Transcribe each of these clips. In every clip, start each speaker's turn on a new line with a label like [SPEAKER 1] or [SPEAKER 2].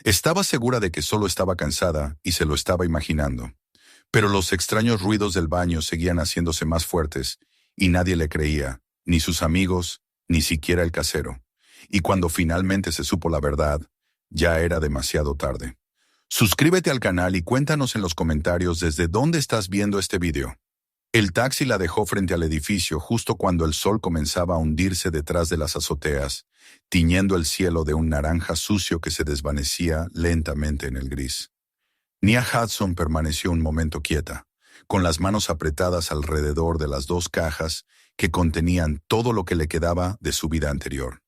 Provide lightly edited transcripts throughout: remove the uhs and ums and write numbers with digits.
[SPEAKER 1] Estaba segura de que solo estaba cansada y se lo estaba imaginando. Pero los extraños ruidos del baño seguían haciéndose más fuertes y nadie le creía, ni sus amigos, ni siquiera el casero. Y cuando finalmente se supo la verdad, ya era demasiado tarde. Suscríbete al canal y cuéntanos en los comentarios desde dónde estás viendo este video. El taxi la dejó frente al edificio justo cuando el sol comenzaba a hundirse detrás de las azoteas, tiñendo el cielo de un naranja sucio que se desvanecía lentamente en el gris. Nia Hudson permaneció un momento quieta, con las manos apretadas alrededor de las dos cajas que contenían todo lo que le quedaba de su vida anterior.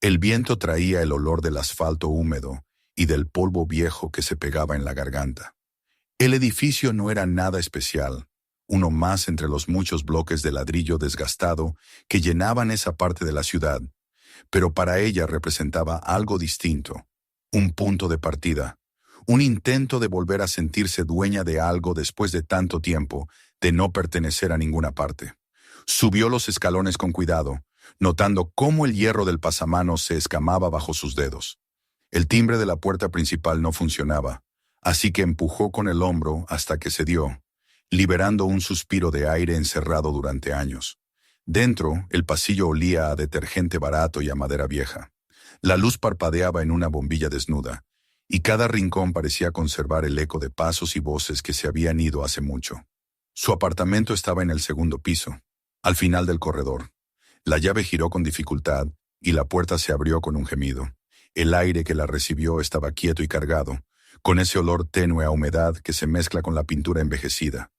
[SPEAKER 1] El viento traía el olor del asfalto húmedo y del polvo viejo que se pegaba en la garganta. El edificio no era nada especial, uno más entre los muchos bloques de ladrillo desgastado que llenaban esa parte de la ciudad, pero para ella representaba algo distinto, un punto de partida, un intento de volver a sentirse dueña de algo después de tanto tiempo, de no pertenecer a ninguna parte. Subió los escalones con cuidado, notando cómo el hierro del pasamanos se escamaba bajo sus dedos. El timbre de la puerta principal no funcionaba, así que empujó con el hombro hasta que cedió, liberando un suspiro de aire encerrado durante años. Dentro, el pasillo olía a detergente barato y a madera vieja. La luz parpadeaba en una bombilla desnuda, y cada rincón parecía conservar el eco de pasos y voces que se habían ido hace mucho. Su apartamento estaba en el segundo piso, al final del corredor. La llave giró con dificultad, y la puerta se abrió con un gemido. El aire que la recibió estaba quieto y cargado, con ese olor tenue a humedad que se mezcla con la pintura envejecida.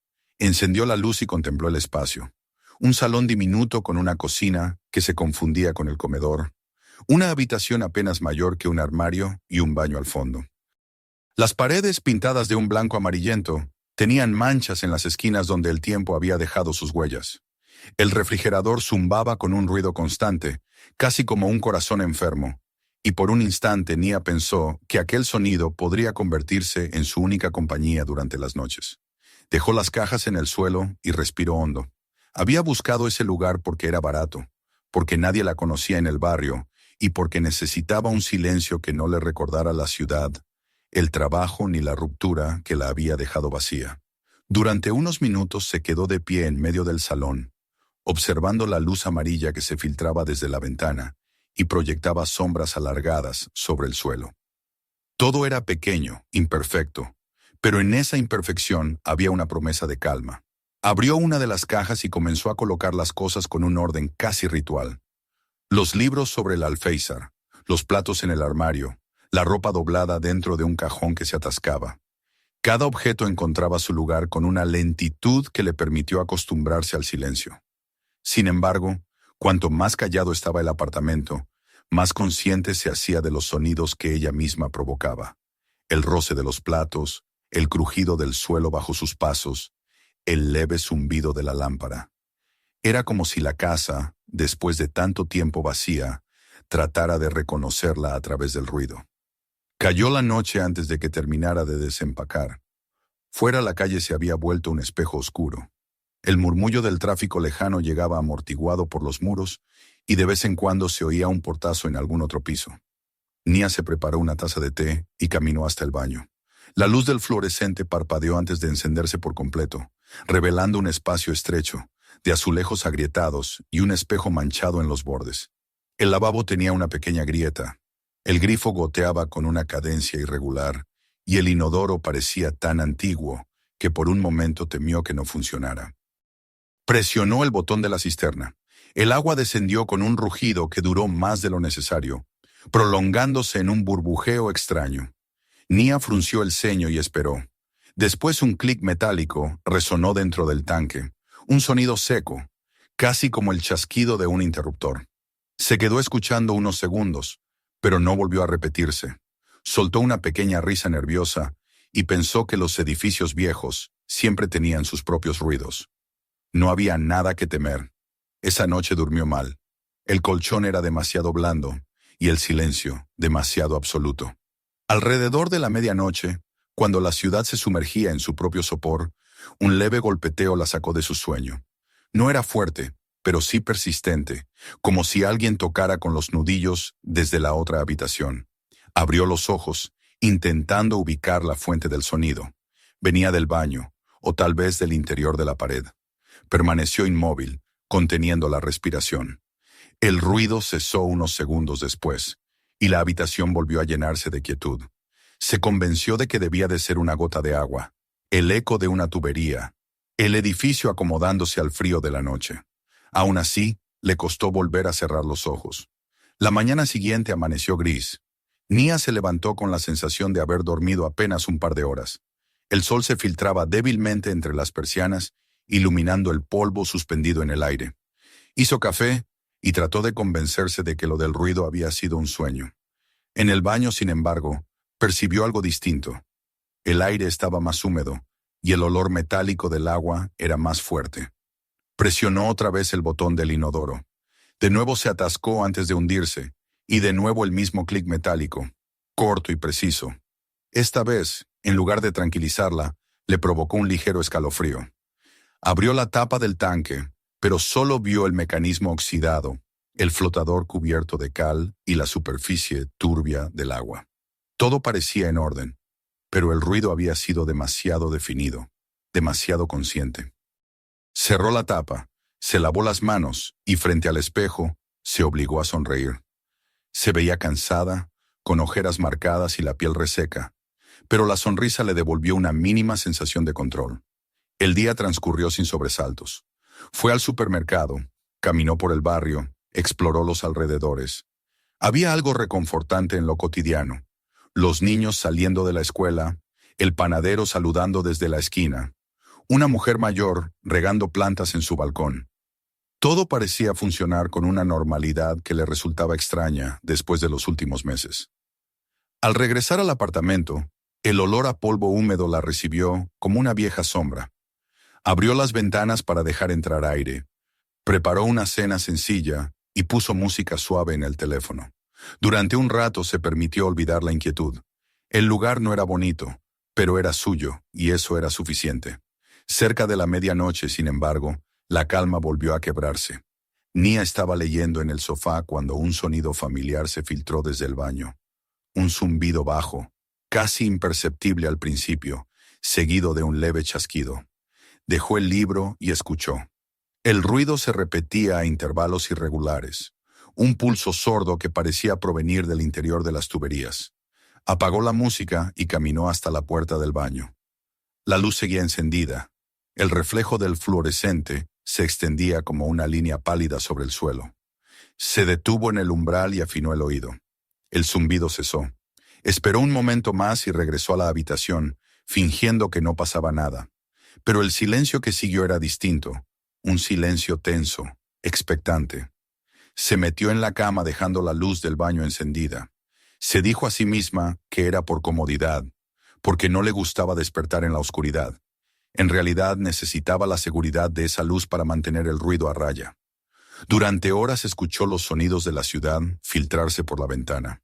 [SPEAKER 1] Encendió la luz y contempló el espacio. Un salón diminuto con una cocina que se confundía con el comedor. Una habitación apenas mayor que un armario y un baño al fondo. Las paredes, pintadas de un blanco amarillento, tenían manchas en las esquinas donde el tiempo había dejado sus huellas. El refrigerador zumbaba con un ruido constante, casi como un corazón enfermo, y por un instante Nia pensó que aquel sonido podría convertirse en su única compañía durante las noches. Dejó las cajas en el suelo y respiró hondo. Había buscado ese lugar porque era barato, porque nadie la conocía en el barrio y porque necesitaba un silencio que no le recordara la ciudad, el trabajo ni la ruptura que la había dejado vacía. Durante unos minutos se quedó de pie en medio del salón, observando la luz amarilla que se filtraba desde la ventana y proyectaba sombras alargadas sobre el suelo. Todo era pequeño, imperfecto, pero en esa imperfección había una promesa de calma. Abrió una de las cajas y comenzó a colocar las cosas con un orden casi ritual. Los libros sobre el alféizar, los platos en el armario, la ropa doblada dentro de un cajón que se atascaba. Cada objeto encontraba su lugar con una lentitud que le permitió acostumbrarse al silencio. Sin embargo, cuanto más callado estaba el apartamento, más consciente se hacía de los sonidos que ella misma provocaba. El roce de los platos, el crujido del suelo bajo sus pasos, el leve zumbido de la lámpara. Era como si la casa, después de tanto tiempo vacía, tratara de reconocerla a través del ruido. Cayó la noche antes de que terminara de desempacar. Fuera la calle se había vuelto un espejo oscuro. El murmullo del tráfico lejano llegaba amortiguado por los muros y de vez en cuando se oía un portazo en algún otro piso. Nia se preparó una taza de té y caminó hasta el baño. La luz del fluorescente parpadeó antes de encenderse por completo, revelando un espacio estrecho, de azulejos agrietados y un espejo manchado en los bordes. El lavabo tenía una pequeña grieta. El grifo goteaba con una cadencia irregular y el inodoro parecía tan antiguo que por un momento temió que no funcionara. Presionó el botón de la cisterna. El agua descendió con un rugido que duró más de lo necesario, prolongándose en un burbujeo extraño. Nia frunció el ceño y esperó. Después un clic metálico resonó dentro del tanque, un sonido seco, casi como el chasquido de un interruptor. Se quedó escuchando unos segundos, pero no volvió a repetirse. Soltó una pequeña risa nerviosa y pensó que los edificios viejos siempre tenían sus propios ruidos. No había nada que temer. Esa noche durmió mal. El colchón era demasiado blando y el silencio demasiado absoluto. Alrededor de la medianoche, cuando la ciudad se sumergía en su propio sopor, un leve golpeteo la sacó de su sueño. No era fuerte, pero sí persistente, como si alguien tocara con los nudillos desde la otra habitación. Abrió los ojos intentando ubicar la fuente del sonido. Venía del baño, o tal vez del interior de la pared. Permaneció inmóvil, conteniendo la respiración. El ruido cesó unos segundos después, y la habitación volvió a llenarse de quietud. Se convenció de que debía de ser una gota de agua, el eco de una tubería, el edificio acomodándose al frío de la noche. Aún así, le costó volver a cerrar los ojos. La mañana siguiente amaneció gris. Nia se levantó con la sensación de haber dormido apenas un par de horas. El sol se filtraba débilmente entre las persianas, iluminando el polvo suspendido en el aire. Hizo café y trató de convencerse de que lo del ruido había sido un sueño. En el baño, sin embargo, percibió algo distinto. El aire estaba más húmedo y el olor metálico del agua era más fuerte. Presionó otra vez el botón del inodoro. De nuevo se atascó antes de hundirse, y de nuevo el mismo clic metálico, corto y preciso. Esta vez, en lugar de tranquilizarla, le provocó un ligero escalofrío. Abrió la tapa del tanque, pero solo vio el mecanismo oxidado, el flotador cubierto de cal y la superficie turbia del agua. Todo parecía en orden, pero el ruido había sido demasiado definido, demasiado consciente. Cerró la tapa, se lavó las manos y frente al espejo se obligó a sonreír. Se veía cansada, con ojeras marcadas y la piel reseca, pero la sonrisa le devolvió una mínima sensación de control. El día transcurrió sin sobresaltos. Fue al supermercado, caminó por el barrio, exploró los alrededores. Había algo reconfortante en lo cotidiano. Los niños saliendo de la escuela, el panadero saludando desde la esquina, una mujer mayor regando plantas en su balcón. Todo parecía funcionar con una normalidad que le resultaba extraña después de los últimos meses. Al regresar al apartamento, el olor a polvo húmedo la recibió como una vieja sombra. Abrió las ventanas para dejar entrar aire, preparó una cena sencilla y puso música suave en el teléfono. Durante un rato se permitió olvidar la inquietud. El lugar no era bonito, pero era suyo, y eso era suficiente. Cerca de la medianoche, sin embargo, la calma volvió a quebrarse. Nia estaba leyendo en el sofá cuando un sonido familiar se filtró desde el baño. Un zumbido bajo, casi imperceptible al principio, seguido de un leve chasquido. Dejó el libro y escuchó. El ruido se repetía a intervalos irregulares, un pulso sordo que parecía provenir del interior de las tuberías. Apagó la música y caminó hasta la puerta del baño. La luz seguía encendida. El reflejo del fluorescente se extendía como una línea pálida sobre el suelo. Se detuvo en el umbral y afinó el oído. El zumbido cesó. Esperó un momento más y regresó a la habitación, fingiendo que no pasaba nada. Pero el silencio que siguió era distinto, un silencio tenso, expectante. Se metió en la cama dejando la luz del baño encendida. Se dijo a sí misma que era por comodidad, porque no le gustaba despertar en la oscuridad. En realidad necesitaba la seguridad de esa luz para mantener el ruido a raya. Durante horas escuchó los sonidos de la ciudad filtrarse por la ventana.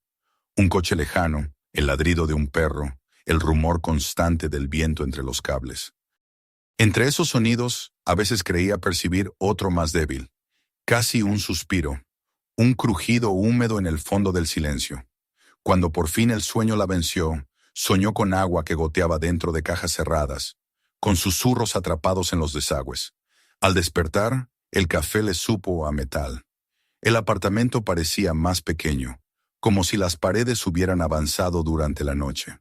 [SPEAKER 1] Un coche lejano, el ladrido de un perro, el rumor constante del viento entre los cables. Entre esos sonidos, a veces creía percibir otro más débil, casi un suspiro, un crujido húmedo en el fondo del silencio. Cuando por fin el sueño la venció, soñó con agua que goteaba dentro de cajas cerradas, con susurros atrapados en los desagües. Al despertar, el café le supo a metal. El apartamento parecía más pequeño, como si las paredes hubieran avanzado durante la noche.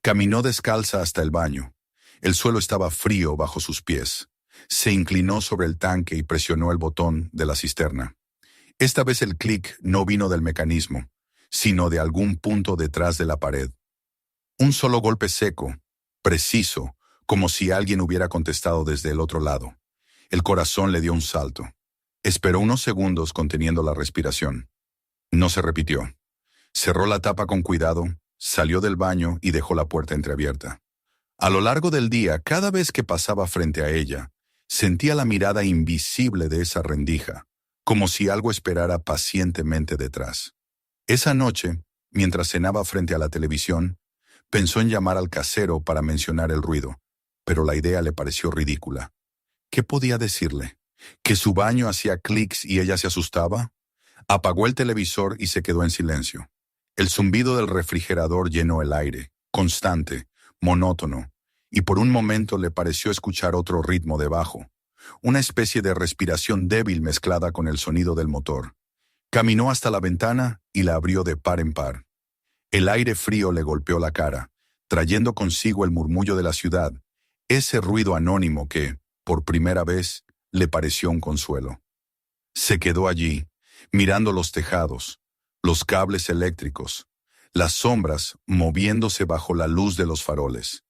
[SPEAKER 1] Caminó descalza hasta el baño. El suelo estaba frío bajo sus pies. Se inclinó sobre el tanque y presionó el botón de la cisterna. Esta vez el clic no vino del mecanismo, sino de algún punto detrás de la pared. Un solo golpe seco, preciso, como si alguien hubiera contestado desde el otro lado. El corazón le dio un salto. Esperó unos segundos conteniendo la respiración. No se repitió. Cerró la tapa con cuidado, salió del baño y dejó la puerta entreabierta. A lo largo del día, cada vez que pasaba frente a ella, sentía la mirada invisible de esa rendija, como si algo esperara pacientemente detrás. Esa noche, mientras cenaba frente a la televisión, pensó en llamar al casero para mencionar el ruido, pero la idea le pareció ridícula. ¿Qué podía decirle? ¿Que su baño hacía clics y ella se asustaba? Apagó el televisor y se quedó en silencio. El zumbido del refrigerador llenó el aire, constante, monótono, y por un momento le pareció escuchar otro ritmo debajo, una especie de respiración débil mezclada con el sonido del motor. Caminó hasta la ventana y la abrió de par en par. El aire frío le golpeó la cara, trayendo consigo el murmullo de la ciudad, ese ruido anónimo que, por primera vez, le pareció un consuelo. Se quedó allí, mirando los tejados, los cables eléctricos, las sombras moviéndose bajo la luz de los faroles.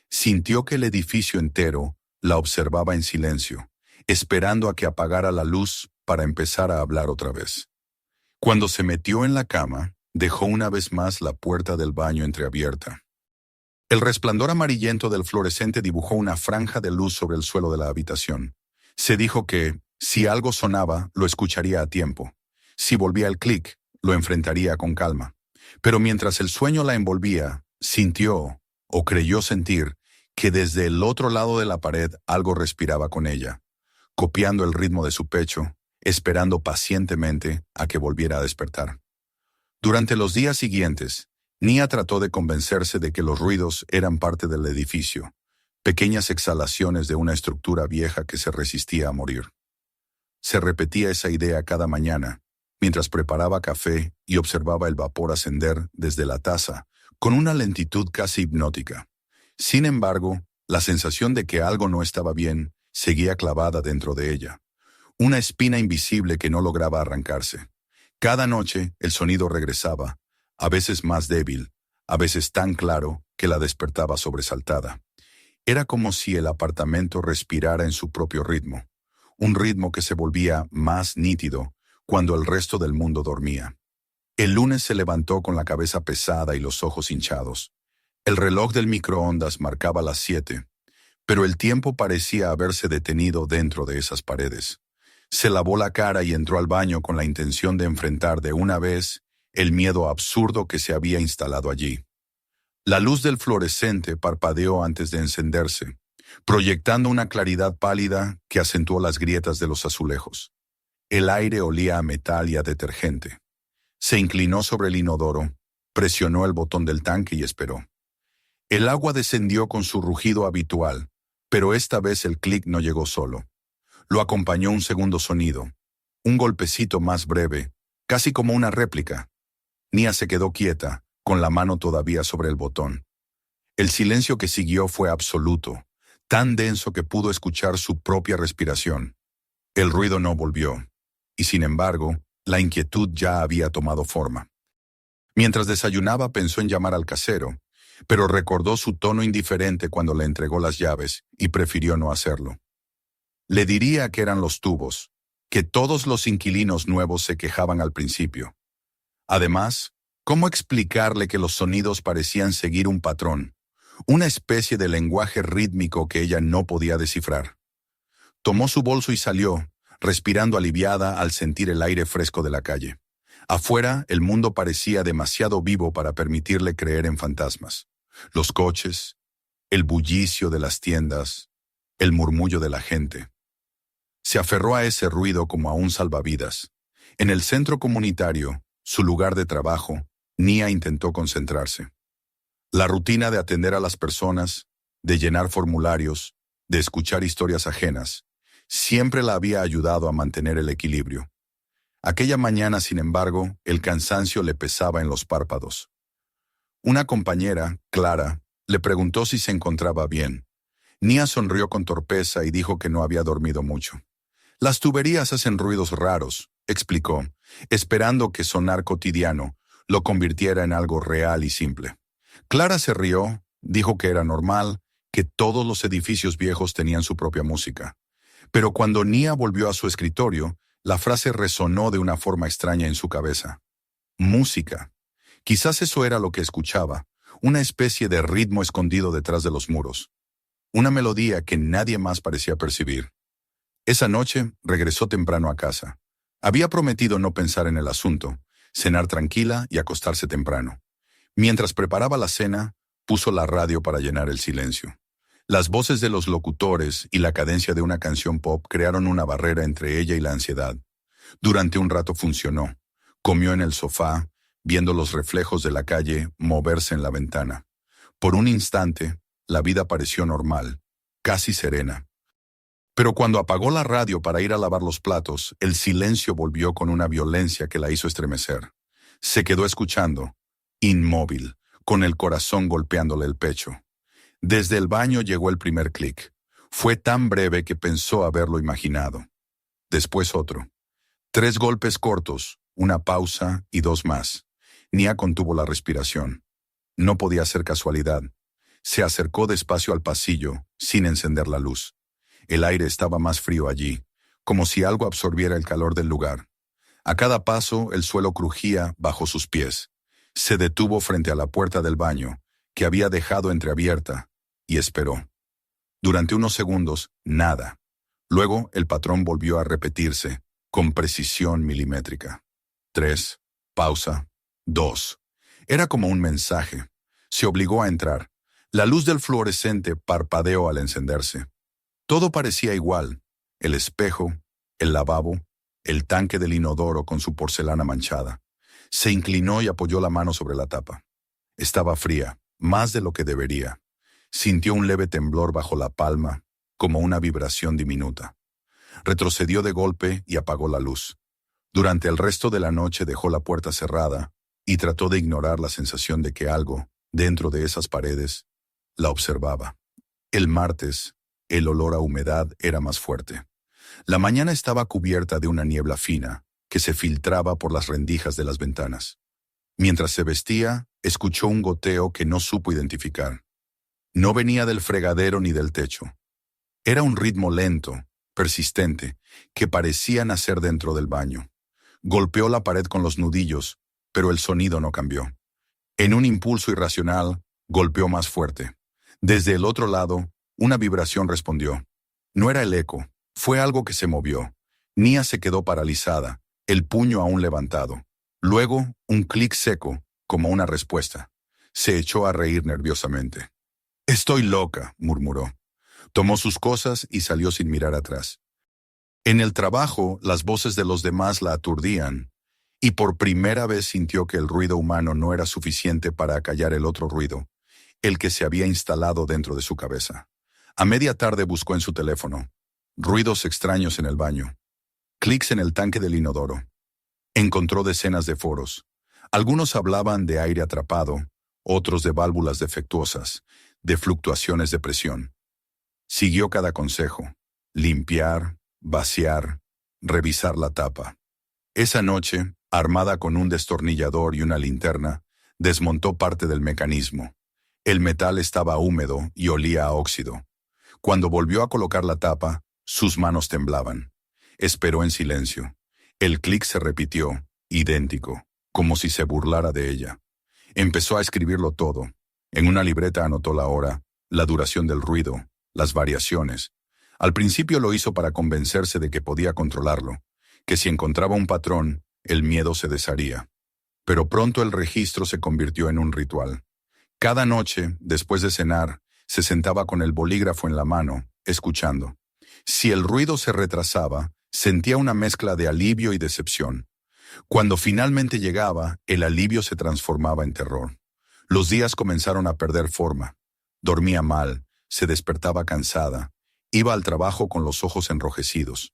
[SPEAKER 1] Sintió que el edificio entero la observaba en silencio, esperando a que apagara la luz para empezar a hablar otra vez. Cuando se metió en la cama, dejó una vez más la puerta del baño entreabierta. El resplandor amarillento del fluorescente dibujó una franja de luz sobre el suelo de la habitación. Se dijo que, si algo sonaba, lo escucharía a tiempo. Si volvía el clic, lo enfrentaría con calma. Pero mientras el sueño la envolvía, sintió, o creyó sentir, que desde el otro lado de la pared algo respiraba con ella, copiando el ritmo de su pecho, esperando pacientemente a que volviera a despertar. Durante los días siguientes, Nia trató de convencerse de que los ruidos eran parte del edificio, pequeñas exhalaciones de una estructura vieja que se resistía a morir. Se repetía esa idea cada mañana, mientras preparaba café y observaba el vapor ascender desde la taza, con una lentitud casi hipnótica. Sin embargo, la sensación de que algo no estaba bien seguía clavada dentro de ella, una espina invisible que no lograba arrancarse. Cada noche el sonido regresaba, a veces más débil, a veces tan claro que la despertaba sobresaltada. Era como si el apartamento respirara en su propio ritmo, un ritmo que se volvía más nítido cuando el resto del mundo dormía. El lunes se levantó con la cabeza pesada y los ojos hinchados. El reloj del microondas marcaba las 7, pero el tiempo parecía haberse detenido dentro de esas paredes. Se lavó la cara y entró al baño con la intención de enfrentar de una vez el miedo absurdo que se había instalado allí. La luz del fluorescente parpadeó antes de encenderse, proyectando una claridad pálida que acentuó las grietas de los azulejos. El aire olía a metal y a detergente. Se inclinó sobre el inodoro, presionó el botón del tanque y esperó. El agua descendió con su rugido habitual, pero esta vez el clic no llegó solo. Lo acompañó un segundo sonido, un golpecito más breve, casi como una réplica. Nia se quedó quieta, con la mano todavía sobre el botón. El silencio que siguió fue absoluto, tan denso que pudo escuchar su propia respiración. El ruido no volvió, y sin embargo, la inquietud ya había tomado forma. Mientras desayunaba pensó en llamar al casero, pero recordó su tono indiferente cuando le entregó las llaves y prefirió no hacerlo. Le diría que eran los tubos, que todos los inquilinos nuevos se quejaban al principio. Además, ¿cómo explicarle que los sonidos parecían seguir un patrón, una especie de lenguaje rítmico que ella no podía descifrar? Tomó su bolso y salió, respirando aliviada al sentir el aire fresco de la calle. Afuera, el mundo parecía demasiado vivo para permitirle creer en fantasmas. Los coches, el bullicio de las tiendas, el murmullo de la gente. Se aferró a ese ruido como a un salvavidas. En el centro comunitario, su lugar de trabajo, Nia intentó concentrarse. La rutina de atender a las personas, de llenar formularios, de escuchar historias ajenas, siempre la había ayudado a mantener el equilibrio. Aquella mañana, sin embargo, el cansancio le pesaba en los párpados. Una compañera, Clara, le preguntó si se encontraba bien. Nia sonrió con torpeza y dijo que no había dormido mucho. Las tuberías hacen ruidos raros, explicó, esperando que sonar cotidiano lo convirtiera en algo real y simple. Clara se rió, dijo que era normal, que todos los edificios viejos tenían su propia música. Pero cuando Nia volvió a su escritorio, la frase resonó de una forma extraña en su cabeza. Música. Quizás eso era lo que escuchaba, una especie de ritmo escondido detrás de los muros. Una melodía que nadie más parecía percibir. Esa noche regresó temprano a casa. Había prometido no pensar en el asunto, cenar tranquila y acostarse temprano. Mientras preparaba la cena, puso la radio para llenar el silencio. Las voces de los locutores y la cadencia de una canción pop crearon una barrera entre ella y la ansiedad. Durante un rato funcionó. Comió en el sofá, viendo los reflejos de la calle moverse en la ventana. Por un instante, la vida pareció normal, casi serena. Pero cuando apagó la radio para ir a lavar los platos, el silencio volvió con una violencia que la hizo estremecer. Se quedó escuchando, inmóvil, con el corazón golpeándole el pecho. Desde el baño llegó el primer clic. Fue tan breve que pensó haberlo imaginado. Después otro. 3 golpes cortos, una pausa y 2 más. Nia contuvo la respiración. No podía ser casualidad. Se acercó despacio al pasillo, sin encender la luz. El aire estaba más frío allí, como si algo absorbiera el calor del lugar. A cada paso, el suelo crujía bajo sus pies. Se detuvo frente a la puerta del baño, que había dejado entreabierta, y esperó. Durante unos segundos, nada. Luego, el patrón volvió a repetirse, con precisión milimétrica. 3, pausa, 2. Era como un mensaje. Se obligó a entrar. La luz del fluorescente parpadeó al encenderse. Todo parecía igual. El espejo, el lavabo, el tanque del inodoro con su porcelana manchada. Se inclinó y apoyó la mano sobre la tapa. Estaba fría, más de lo que debería. Sintió un leve temblor bajo la palma, como una vibración diminuta. Retrocedió de golpe y apagó la luz. Durante el resto de la noche dejó la puerta cerrada y trató de ignorar la sensación de que algo, dentro de esas paredes, la observaba. El martes, el olor a humedad era más fuerte. La mañana estaba cubierta de una niebla fina que se filtraba por las rendijas de las ventanas. Mientras se vestía, escuchó un goteo que no supo identificar. No venía del fregadero ni del techo. Era un ritmo lento, persistente, que parecía nacer dentro del baño. Golpeó la pared con los nudillos, pero el sonido no cambió. En un impulso irracional, golpeó más fuerte. Desde el otro lado, una vibración respondió. No era el eco, fue algo que se movió. Nia se quedó paralizada, el puño aún levantado. Luego, un clic seco, como una respuesta. Se echó a reír nerviosamente. «Estoy loca», murmuró. Tomó sus cosas y salió sin mirar atrás. En el trabajo, las voces de los demás la aturdían, y por primera vez sintió que el ruido humano no era suficiente para acallar el otro ruido, el que se había instalado dentro de su cabeza. A media tarde buscó en su teléfono. Ruidos extraños en el baño. Clics en el tanque del inodoro. Encontró decenas de foros. Algunos hablaban de aire atrapado, otros de válvulas defectuosas, de fluctuaciones de presión. Siguió cada consejo. Limpiar, vaciar, revisar la tapa. Esa noche, armada con un destornillador y una linterna, desmontó parte del mecanismo. El metal estaba húmedo y olía a óxido. Cuando volvió a colocar la tapa, sus manos temblaban. Esperó en silencio. El clic se repitió, idéntico, como si se burlara de ella. Empezó a escribirlo todo. En una libreta anotó la hora, la duración del ruido, las variaciones. Al principio lo hizo para convencerse de que podía controlarlo, que si encontraba un patrón, el miedo se desharía. Pero pronto el registro se convirtió en un ritual. Cada noche, después de cenar, se sentaba con el bolígrafo en la mano, escuchando. Si el ruido se retrasaba, sentía una mezcla de alivio y decepción. Cuando finalmente llegaba, el alivio se transformaba en terror. Los días comenzaron a perder forma. Dormía mal, se despertaba cansada, iba al trabajo con los ojos enrojecidos.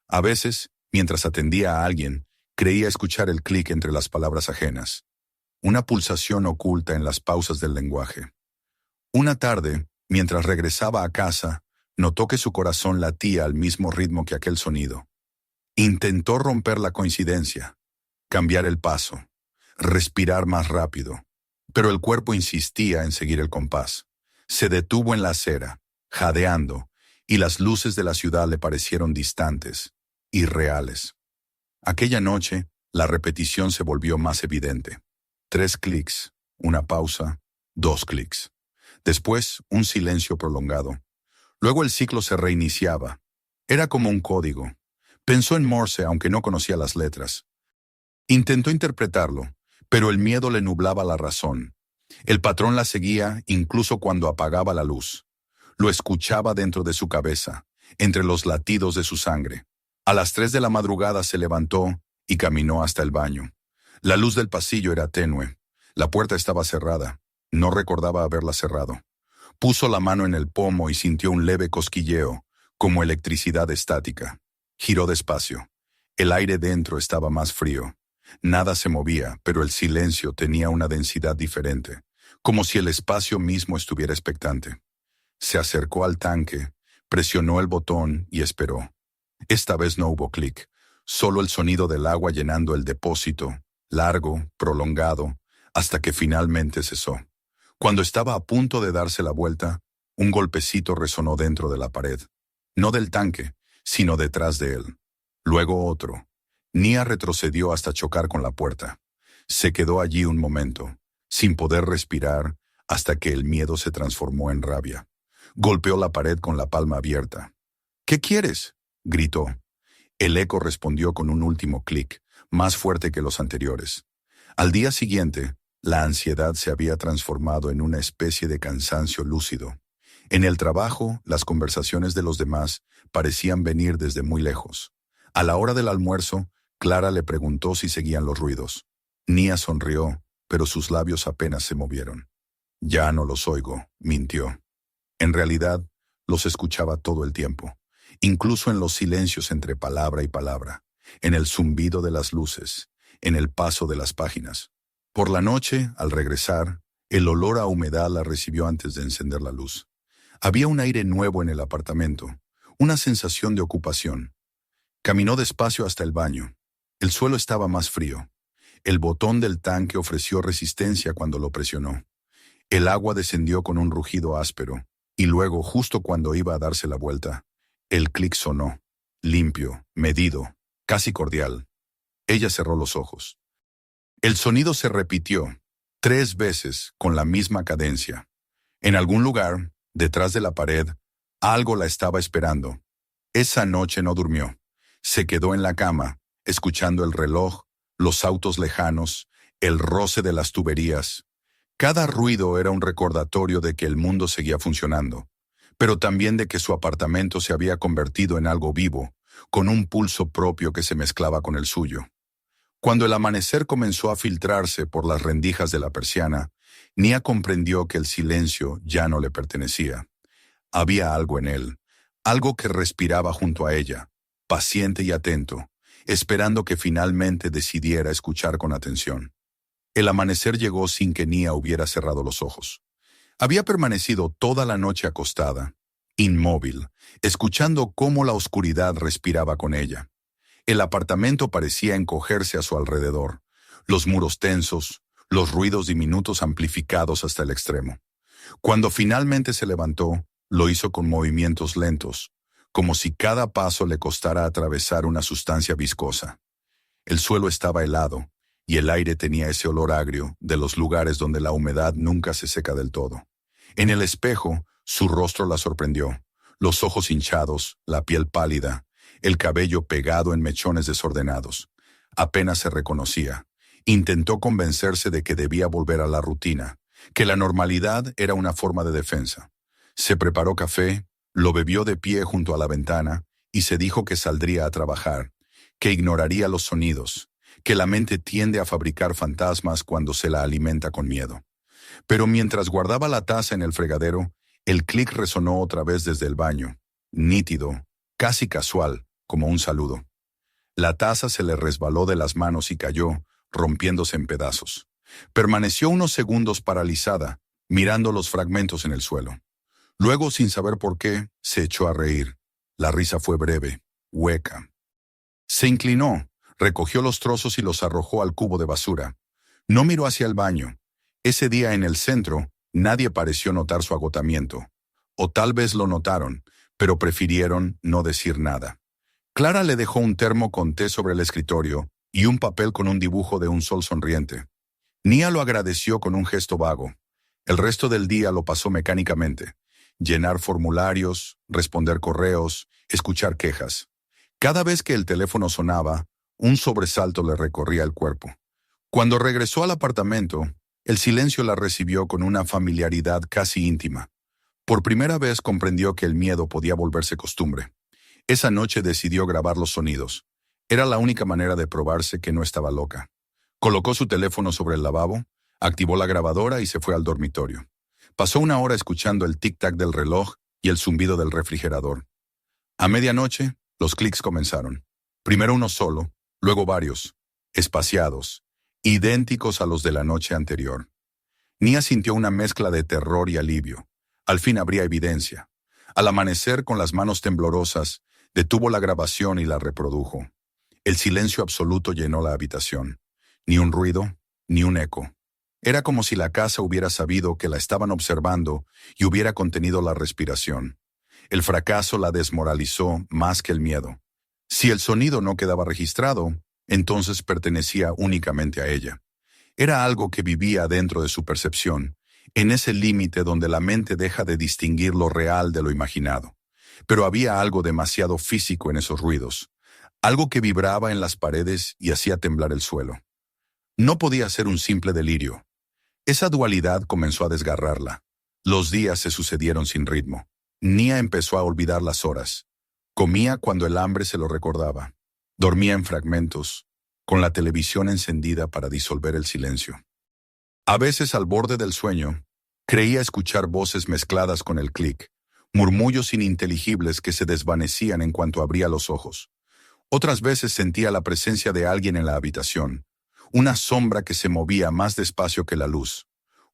[SPEAKER 1] A veces, mientras atendía a alguien, creía escuchar el clic entre las palabras ajenas. Una pulsación oculta en las pausas del lenguaje. Una tarde, mientras regresaba a casa, notó que su corazón latía al mismo ritmo que aquel sonido. Intentó romper la coincidencia, cambiar el paso, respirar más rápido, pero el cuerpo insistía en seguir el compás. Se detuvo en la acera, jadeando, y las luces de la ciudad le parecieron distantes, irreales. Aquella noche, la repetición se volvió más evidente. 3 clics, una pausa, 2 clics. Después, un silencio prolongado. Luego el ciclo se reiniciaba. Era como un código. Pensó en Morse aunque no conocía las letras. Intentó interpretarlo, pero el miedo le nublaba la razón. El patrón la seguía incluso cuando apagaba la luz. Lo escuchaba dentro de su cabeza, entre los latidos de su sangre. A las 3 de la madrugada se levantó y caminó hasta el baño. La luz del pasillo era tenue. La puerta estaba cerrada. No recordaba haberla cerrado. Puso la mano en el pomo y sintió un leve cosquilleo, como electricidad estática. Giró despacio. El aire dentro estaba más frío. Nada se movía, pero el silencio tenía una densidad diferente, como si el espacio mismo estuviera expectante. Se acercó al tanque, presionó el botón y esperó. Esta vez no hubo clic, solo el sonido del agua llenando el depósito, largo, prolongado, hasta que finalmente cesó. Cuando estaba a punto de darse la vuelta, un golpecito resonó dentro de la pared. No del tanque, sino detrás de él. Luego otro. Nia retrocedió hasta chocar con la puerta. Se quedó allí un momento, sin poder respirar, hasta que el miedo se transformó en rabia. Golpeó la pared con la palma abierta. «¿Qué quieres?», gritó. El eco respondió con un último clic, más fuerte que los anteriores. Al día siguiente, la ansiedad se había transformado en una especie de cansancio lúcido. En el trabajo, las conversaciones de los demás parecían venir desde muy lejos. A la hora del almuerzo, Clara le preguntó si seguían los ruidos. Nia sonrió, pero sus labios apenas se movieron. «Ya no los oigo», mintió. En realidad, los escuchaba todo el tiempo, incluso en los silencios entre palabra y palabra, en el zumbido de las luces, en el paso de las páginas. Por la noche, al regresar, el olor a humedad la recibió antes de encender la luz. Había un aire nuevo en el apartamento, una sensación de ocupación. Caminó despacio hasta el baño. El suelo estaba más frío. El botón del tanque ofreció resistencia cuando lo presionó. El agua descendió con un rugido áspero, y luego, justo cuando iba a darse la vuelta, el clic sonó, limpio, medido, casi cordial. Ella cerró los ojos. El sonido se repitió, 3 veces, con la misma cadencia. En algún lugar, detrás de la pared, algo la estaba esperando. Esa noche no durmió. Se quedó en la cama, escuchando el reloj, los autos lejanos, el roce de las tuberías. Cada ruido era un recordatorio de que el mundo seguía funcionando, pero también de que su apartamento se había convertido en algo vivo, con un pulso propio que se mezclaba con el suyo. Cuando el amanecer comenzó a filtrarse por las rendijas de la persiana, Nia comprendió que el silencio ya no le pertenecía. Había algo en él, algo que respiraba junto a ella, paciente y atento, esperando que finalmente decidiera escuchar con atención. El amanecer llegó sin que Nia hubiera cerrado los ojos. Había permanecido toda la noche acostada, inmóvil, escuchando cómo la oscuridad respiraba con ella. El apartamento parecía encogerse a su alrededor, los muros tensos, los ruidos diminutos amplificados hasta el extremo. Cuando finalmente se levantó, lo hizo con movimientos lentos, como si cada paso le costara atravesar una sustancia viscosa. El suelo estaba helado, y el aire tenía ese olor agrio de los lugares donde la humedad nunca se seca del todo. En el espejo, su rostro la sorprendió, los ojos hinchados, la piel pálida, el cabello pegado en mechones desordenados. Apenas se reconocía. Intentó convencerse de que debía volver a la rutina, que la normalidad era una forma de defensa. Se preparó café, lo bebió de pie junto a la ventana y se dijo que saldría a trabajar, que ignoraría los sonidos, que la mente tiende a fabricar fantasmas cuando se la alimenta con miedo. Pero mientras guardaba la taza en el fregadero, el clic resonó otra vez desde el baño, nítido, casi casual, como un saludo. La taza se le resbaló de las manos y cayó, rompiéndose en pedazos. Permaneció unos segundos paralizada, mirando los fragmentos en el suelo. Luego, sin saber por qué, se echó a reír. La risa fue breve, hueca. Se inclinó, recogió los trozos y los arrojó al cubo de basura. No miró hacia el baño. Ese día en el centro, nadie pareció notar su agotamiento. O tal vez lo notaron, pero prefirieron no decir nada. Clara le dejó un termo con té sobre el escritorio y un papel con un dibujo de un sol sonriente. Nia lo agradeció con un gesto vago. El resto del día lo pasó mecánicamente. Llenar formularios, responder correos, escuchar quejas. Cada vez que el teléfono sonaba, un sobresalto le recorría el cuerpo. Cuando regresó al apartamento, el silencio la recibió con una familiaridad casi íntima. Por primera vez comprendió que el miedo podía volverse costumbre. Esa noche decidió grabar los sonidos. Era la única manera de probarse que no estaba loca. Colocó su teléfono sobre el lavabo, activó la grabadora y se fue al dormitorio. Pasó una hora escuchando el tic-tac del reloj y el zumbido del refrigerador. A medianoche, los clics comenzaron. Primero uno solo, luego varios, espaciados, idénticos a los de la noche anterior. Nia sintió una mezcla de terror y alivio. Al fin habría evidencia. Al amanecer, con las manos temblorosas, detuvo la grabación y la reprodujo. El silencio absoluto llenó la habitación. Ni un ruido, ni un eco. Era como si la casa hubiera sabido que la estaban observando y hubiera contenido la respiración. El fracaso la desmoralizó más que el miedo. Si el sonido no quedaba registrado, entonces pertenecía únicamente a ella. Era algo que vivía dentro de su percepción, en ese límite donde la mente deja de distinguir lo real de lo imaginado. Pero había algo demasiado físico en esos ruidos, algo que vibraba en las paredes y hacía temblar el suelo. No podía ser un simple delirio. Esa dualidad comenzó a desgarrarla. Los días se sucedieron sin ritmo. Nia empezó a olvidar las horas. Comía cuando el hambre se lo recordaba. Dormía en fragmentos, con la televisión encendida para disolver el silencio. A veces, al borde del sueño, creía escuchar voces mezcladas con el clic, murmullos ininteligibles que se desvanecían en cuanto abría los ojos. Otras veces sentía la presencia de alguien en la habitación, una sombra que se movía más despacio que la luz.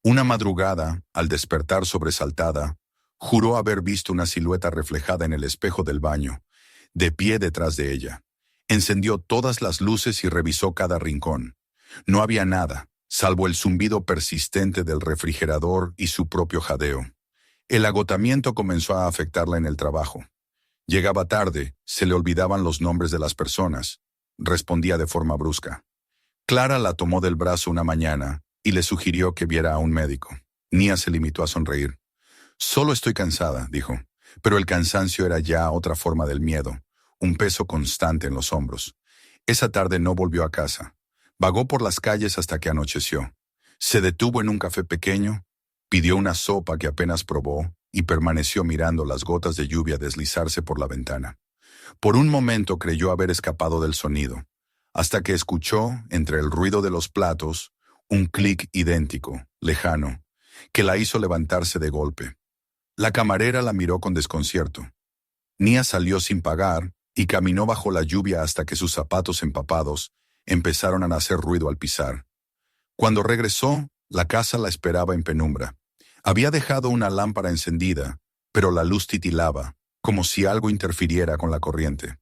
[SPEAKER 1] Una madrugada, al despertar sobresaltada, juró haber visto una silueta reflejada en el espejo del baño, de pie detrás de ella. Encendió todas las luces y revisó cada rincón. No había nada, salvo el zumbido persistente del refrigerador y su propio jadeo. El agotamiento comenzó a afectarla en el trabajo. Llegaba tarde, se le olvidaban los nombres de las personas. Respondía de forma brusca. Clara la tomó del brazo una mañana y le sugirió que viera a un médico. Nia se limitó a sonreír. «Solo estoy cansada», dijo, pero el cansancio era ya otra forma del miedo, un peso constante en los hombros. Esa tarde no volvió a casa. Vagó por las calles hasta que anocheció. Se detuvo en un café pequeño, pidió una sopa que apenas probó y permaneció mirando las gotas de lluvia deslizarse por la ventana. Por un momento creyó haber escapado del sonido, hasta que escuchó, entre el ruido de los platos, un clic idéntico, lejano, que la hizo levantarse de golpe. La camarera la miró con desconcierto. Nia salió sin pagar y caminó bajo la lluvia hasta que sus zapatos empapados empezaron a hacer ruido al pisar. Cuando regresó, la casa la esperaba en penumbra. Había dejado una lámpara encendida, pero la luz titilaba, como si algo interfiriera con la corriente.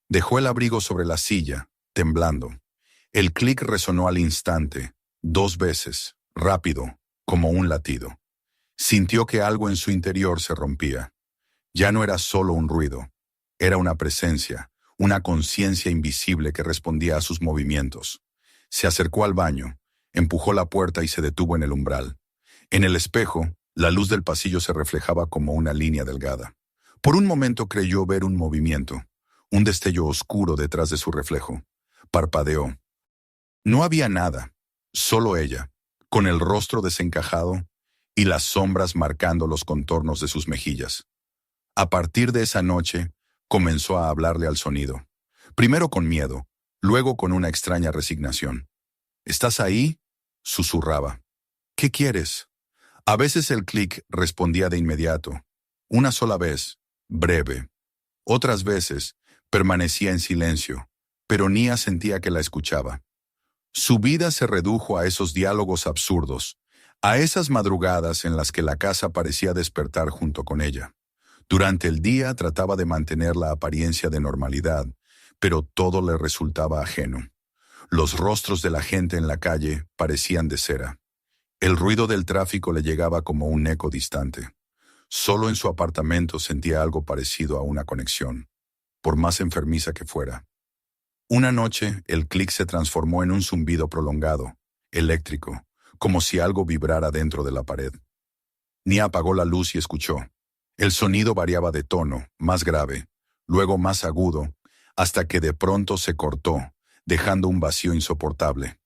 [SPEAKER 1] Dejó el abrigo sobre la silla, temblando. El clic resonó al instante, 2 veces, rápido, como un latido. Sintió que algo en su interior se rompía. Ya no era solo un ruido, era una presencia, una conciencia invisible que respondía a sus movimientos. Se acercó al baño, empujó la puerta y se detuvo en el umbral. En el espejo, la luz del pasillo se reflejaba como una línea delgada. Por un momento creyó ver un movimiento, un destello oscuro detrás de su reflejo. Parpadeó. No había nada, solo ella, con el rostro desencajado y las sombras marcando los contornos de sus mejillas. A partir de esa noche, comenzó a hablarle al sonido. Primero con miedo, luego con una extraña resignación. «¿Estás ahí?», susurraba. «¿Qué quieres?». A veces el clic respondía de inmediato. Una sola vez, breve. Otras veces, permanecía en silencio, pero Nia sentía que la escuchaba. Su vida se redujo a esos diálogos absurdos, a esas madrugadas en las que la casa parecía despertar junto con ella. Durante el día trataba de mantener la apariencia de normalidad, pero todo le resultaba ajeno. Los rostros de la gente en la calle parecían de cera. El ruido del tráfico le llegaba como un eco distante. Solo en su apartamento sentía algo parecido a una conexión, por más enfermiza que fuera. Una noche, el clic se transformó en un zumbido prolongado, eléctrico, como si algo vibrara dentro de la pared. Nia apagó la luz y escuchó. El sonido variaba de tono, más grave, luego más agudo, hasta que de pronto se cortó, dejando un vacío insoportable.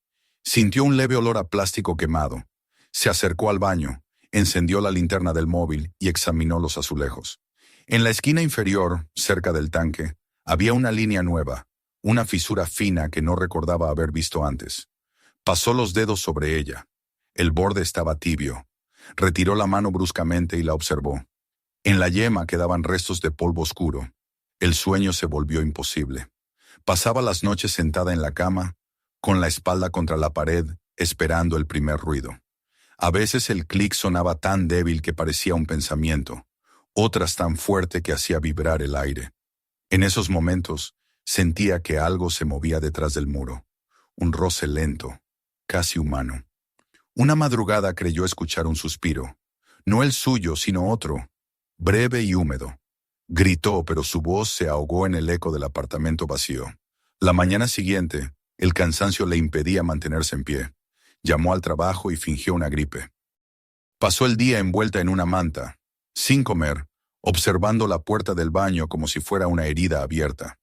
[SPEAKER 1] Sintió un leve olor a plástico quemado. Se acercó al baño, encendió la linterna del móvil y examinó los azulejos. En la esquina inferior, cerca del tanque, había una línea nueva, una fisura fina que no recordaba haber visto antes. Pasó los dedos sobre ella. El borde estaba tibio. Retiró la mano bruscamente y la observó. En la yema quedaban restos de polvo oscuro. El sueño se volvió imposible. Pasaba las noches sentada en la cama, con la espalda contra la pared, esperando el primer ruido. A veces el clic sonaba tan débil que parecía un pensamiento, otras tan fuerte que hacía vibrar el aire. En esos momentos, sentía que algo se movía detrás del muro, un roce lento, casi humano. Una madrugada creyó escuchar un suspiro, no el suyo, sino otro, breve y húmedo. Gritó, pero su voz se ahogó en el eco del apartamento vacío. La mañana siguiente, el cansancio le impedía mantenerse en pie. Llamó al trabajo y fingió una gripe. Pasó el día envuelta en una manta, sin comer, observando la puerta del baño como si fuera una herida abierta.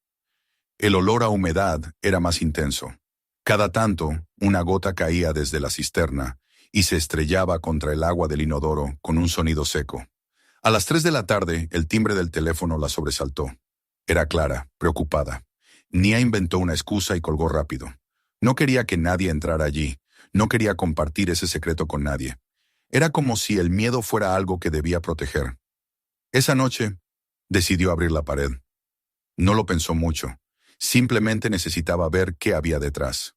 [SPEAKER 1] El olor a humedad era más intenso. Cada tanto, una gota caía desde la cisterna y se estrellaba contra el agua del inodoro con un sonido seco. A las 3 de la tarde, el timbre del teléfono la sobresaltó. Era Clara, preocupada. Nia inventó una excusa y colgó rápido. No quería que nadie entrara allí. No quería compartir ese secreto con nadie. Era como si el miedo fuera algo que debía proteger. Esa noche, decidió abrir la pared. No lo pensó mucho. Simplemente necesitaba ver qué había detrás.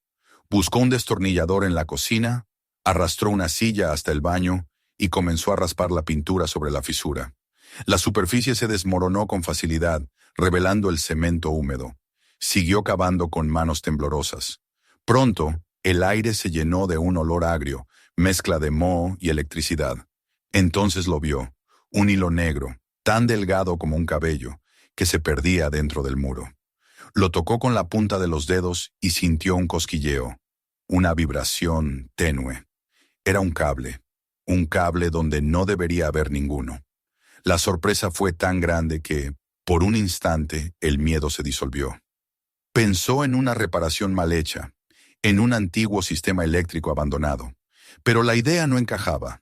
[SPEAKER 1] Buscó un destornillador en la cocina, arrastró una silla hasta el baño y comenzó a raspar la pintura sobre la fisura. La superficie se desmoronó con facilidad, revelando el cemento húmedo. Siguió cavando con manos temblorosas. Pronto, el aire se llenó de un olor agrio, mezcla de moho y electricidad. Entonces lo vio, un hilo negro, tan delgado como un cabello, que se perdía dentro del muro. Lo tocó con la punta de los dedos y sintió un cosquilleo, una vibración tenue. Era un cable donde no debería haber ninguno. La sorpresa fue tan grande que, por un instante, el miedo se disolvió. Pensó en una reparación mal hecha, en un antiguo sistema eléctrico abandonado. Pero la idea no encajaba.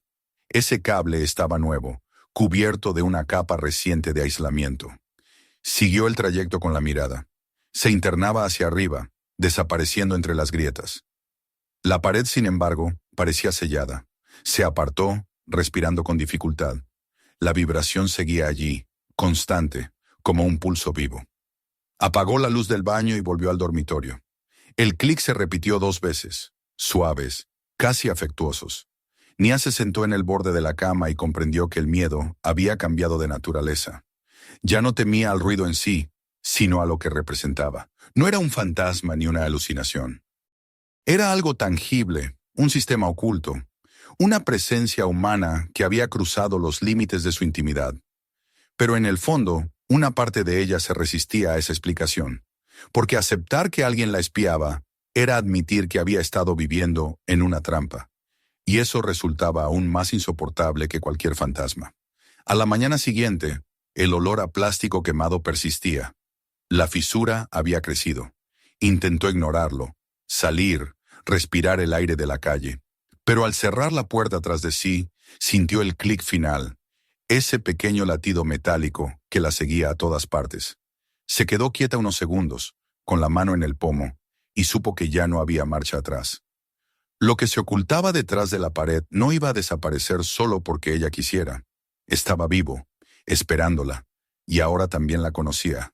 [SPEAKER 1] Ese cable estaba nuevo, cubierto de una capa reciente de aislamiento. Siguió el trayecto con la mirada. Se internaba hacia arriba, desapareciendo entre las grietas. La pared, sin embargo, parecía sellada. Se apartó, respirando con dificultad. La vibración seguía allí, constante, como un pulso vivo. Apagó la luz del baño y volvió al dormitorio. El clic se repitió 2 veces, suaves, casi afectuosos. Nia se sentó en el borde de la cama y comprendió que el miedo había cambiado de naturaleza. Ya no temía al ruido en sí, sino a lo que representaba. No era un fantasma ni una alucinación. Era algo tangible, un sistema oculto, una presencia humana que había cruzado los límites de su intimidad. Pero en el fondo, una parte de ella se resistía a esa explicación, porque aceptar que alguien la espiaba era admitir que había estado viviendo en una trampa, y eso resultaba aún más insoportable que cualquier fantasma. A la mañana siguiente, el olor a plástico quemado persistía. La fisura había crecido. Intentó ignorarlo, salir, respirar el aire de la calle. Pero al cerrar la puerta tras de sí, sintió el clic final, ese pequeño latido metálico que la seguía a todas partes. Se quedó quieta unos segundos, con la mano en el pomo, y supo que ya no había marcha atrás. Lo que se ocultaba detrás de la pared no iba a desaparecer solo porque ella quisiera. Estaba vivo, esperándola, y ahora también la conocía.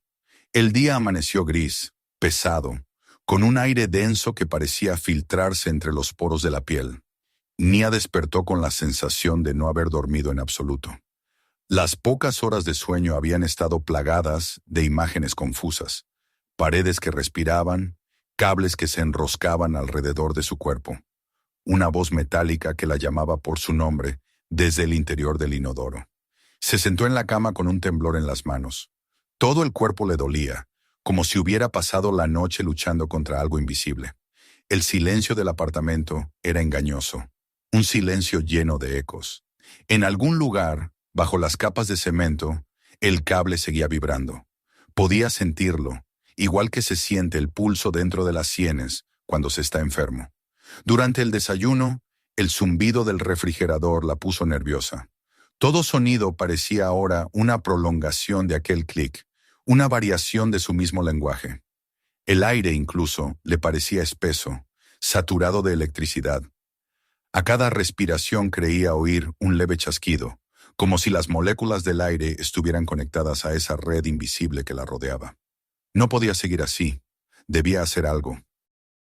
[SPEAKER 1] El día amaneció gris, pesado, con un aire denso que parecía filtrarse entre los poros de la piel. Nia despertó con la sensación de no haber dormido en absoluto. Las pocas horas de sueño habían estado plagadas de imágenes confusas, paredes que respiraban, cables que se enroscaban alrededor de su cuerpo, una voz metálica que la llamaba por su nombre desde el interior del inodoro. Se sentó en la cama con un temblor en las manos. Todo el cuerpo le dolía, como si hubiera pasado la noche luchando contra algo invisible. El silencio del apartamento era engañoso, un silencio lleno de ecos. En algún lugar, bajo las capas de cemento, el cable seguía vibrando. Podía sentirlo, igual que se siente el pulso dentro de las sienes cuando se está enfermo. Durante el desayuno, el zumbido del refrigerador la puso nerviosa. Todo sonido parecía ahora una prolongación de aquel clic, una variación de su mismo lenguaje. El aire incluso le parecía espeso, saturado de electricidad. A cada respiración creía oír un leve chasquido, como si las moléculas del aire estuvieran conectadas a esa red invisible que la rodeaba. No podía seguir así. Debía hacer algo.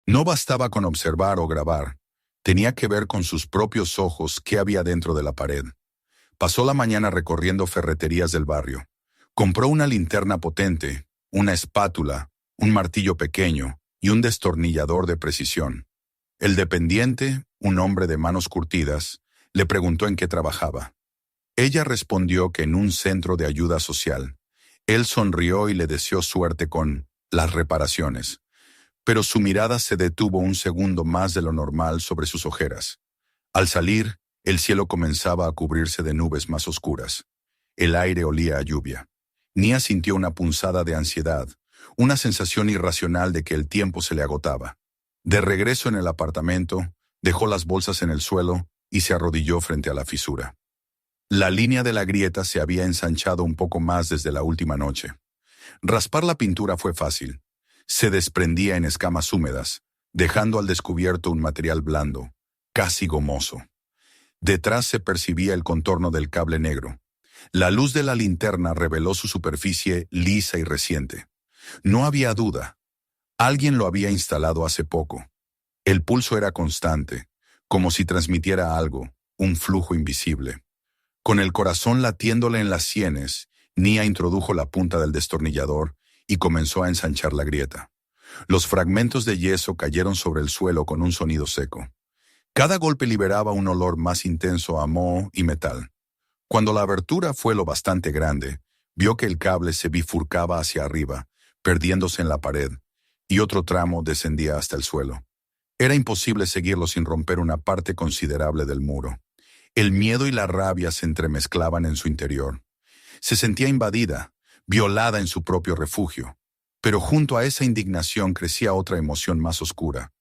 [SPEAKER 1] No bastaba con observar o grabar. Tenía que ver con sus propios ojos qué había dentro de la pared. Pasó la mañana recorriendo ferreterías del barrio. Compró una linterna potente, una espátula, un martillo pequeño y un destornillador de precisión. El dependiente, un hombre de manos curtidas, le preguntó en qué trabajaba. Ella respondió que en un centro de ayuda social. Él sonrió y le deseó suerte con las reparaciones, pero su mirada se detuvo un segundo más de lo normal sobre sus ojeras. Al salir, el cielo comenzaba a cubrirse de nubes más oscuras. El aire olía a lluvia. Nia sintió una punzada de ansiedad, una sensación irracional de que el tiempo se le agotaba. De regreso en el apartamento, dejó las bolsas en el suelo y se arrodilló frente a la fisura. La línea de la grieta se había ensanchado un poco más desde la última noche. Raspar la pintura fue fácil. Se desprendía en escamas húmedas, dejando al descubierto un material blando, casi gomoso. Detrás se percibía el contorno del cable negro. La luz de la linterna reveló su superficie lisa y reciente. No había duda. Alguien lo había instalado hace poco. El pulso era constante, como si transmitiera algo, un flujo invisible. Con el corazón latiéndole en las sienes, Nia introdujo la punta del destornillador y comenzó a ensanchar la grieta. Los fragmentos de yeso cayeron sobre el suelo con un sonido seco. Cada golpe liberaba un olor más intenso a moho y metal. Cuando la abertura fue lo bastante grande, vio que el cable se bifurcaba hacia arriba, perdiéndose en la pared, y otro tramo descendía hasta el suelo. Era imposible seguirlo sin romper una parte considerable del muro. El miedo y la rabia se entremezclaban en su interior. Se sentía invadida, violada en su propio refugio. Pero junto a esa indignación crecía otra emoción más oscura,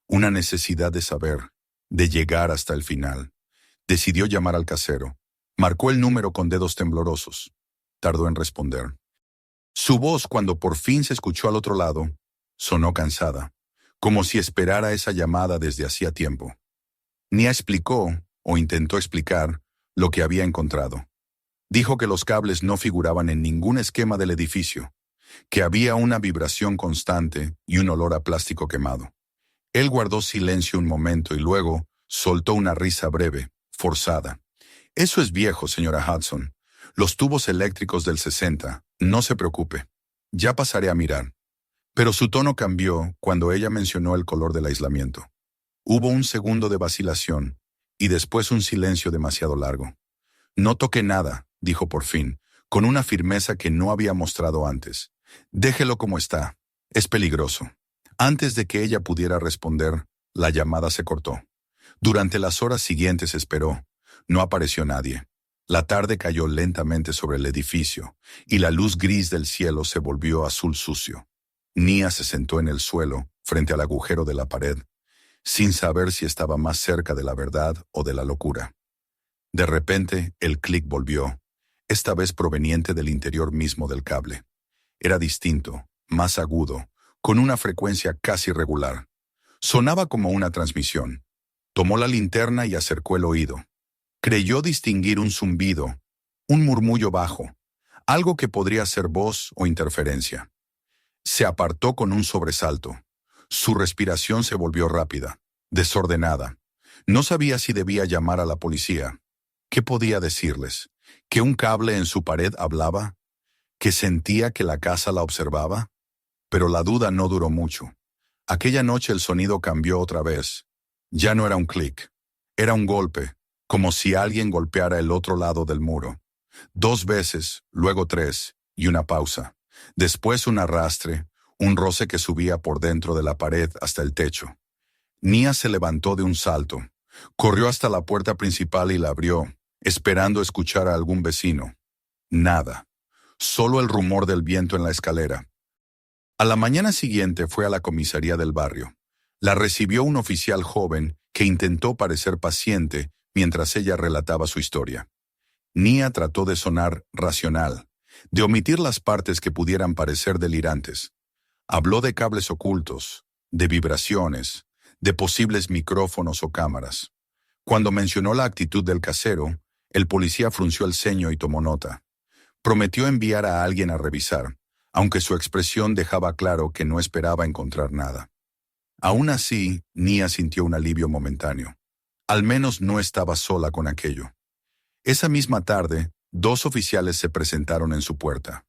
[SPEAKER 1] una necesidad de saber, de llegar hasta el final. Decidió llamar al casero. Marcó el número con dedos temblorosos. Tardó en responder. Su voz, cuando por fin se escuchó al otro lado, sonó cansada, como si esperara esa llamada desde hacía tiempo. Nia explicó, o intentó explicar, lo que había encontrado. Dijo que los cables no figuraban en ningún esquema del edificio, que había una vibración constante y un olor a plástico quemado. Él guardó silencio un momento y luego soltó una risa breve, forzada. Eso es viejo, señora Hudson. Los tubos eléctricos del 60, no se preocupe. Ya pasaré a mirar. Pero su tono cambió cuando ella mencionó el color del aislamiento. Hubo un segundo de vacilación y después un silencio demasiado largo. No toque nada, dijo por fin, con una firmeza que no había mostrado antes. Déjelo como está. Es peligroso. Antes de que ella pudiera responder, la llamada se cortó. Durante las horas siguientes esperó. No apareció nadie. La tarde cayó lentamente sobre el edificio y la luz gris del cielo se volvió azul sucio. Nia se sentó en el suelo, frente al agujero de la pared, sin saber si estaba más cerca de la verdad o de la locura. De repente, el clic volvió, esta vez proveniente del interior mismo del cable. Era distinto, más agudo, con una frecuencia casi regular. Sonaba como una transmisión. Tomó la linterna y acercó el oído. Creyó distinguir un zumbido, un murmullo bajo, algo que podría ser voz o interferencia. Se apartó con un sobresalto. Su respiración se volvió rápida, desordenada. No sabía si debía llamar a la policía. ¿Qué podía decirles? ¿Que un cable en su pared hablaba? ¿Que sentía que la casa la observaba? Pero la duda no duró mucho. Aquella noche el sonido cambió otra vez. Ya no era un clic. Era un golpe, como si alguien golpeara el otro lado del muro. 2 veces, luego 3, y una pausa. Después un arrastre, un roce que subía por dentro de la pared hasta el techo. Nia se levantó de un salto. Corrió hasta la puerta principal y la abrió, esperando escuchar a algún vecino. Nada. Solo el rumor del viento en la escalera. A la mañana siguiente fue a la comisaría del barrio. La recibió un oficial joven que intentó parecer paciente mientras ella relataba su historia. Nia trató de sonar racional, de omitir las partes que pudieran parecer delirantes. Habló de cables ocultos, de vibraciones, de posibles micrófonos o cámaras. Cuando mencionó la actitud del casero, el policía frunció el ceño y tomó nota. Prometió enviar a alguien a revisar, aunque su expresión dejaba claro que no esperaba encontrar nada. Aún así, Nia sintió un alivio momentáneo. Al menos no estaba sola con aquello. Esa misma tarde, 2 oficiales se presentaron en su puerta.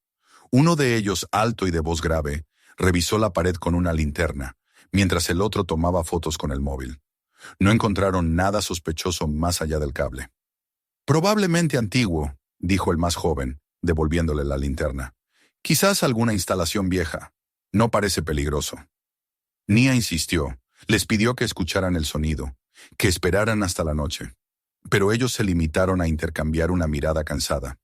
[SPEAKER 1] Uno de ellos, alto y de voz grave, revisó la pared con una linterna, mientras el otro tomaba fotos con el móvil. No encontraron nada sospechoso más allá del cable. Probablemente antiguo, dijo el más joven, devolviéndole la linterna. Quizás alguna instalación vieja. No parece peligroso. Nia insistió. Les pidió que escucharan el sonido, que esperaran hasta la noche. Pero ellos se limitaron a intercambiar una mirada cansada.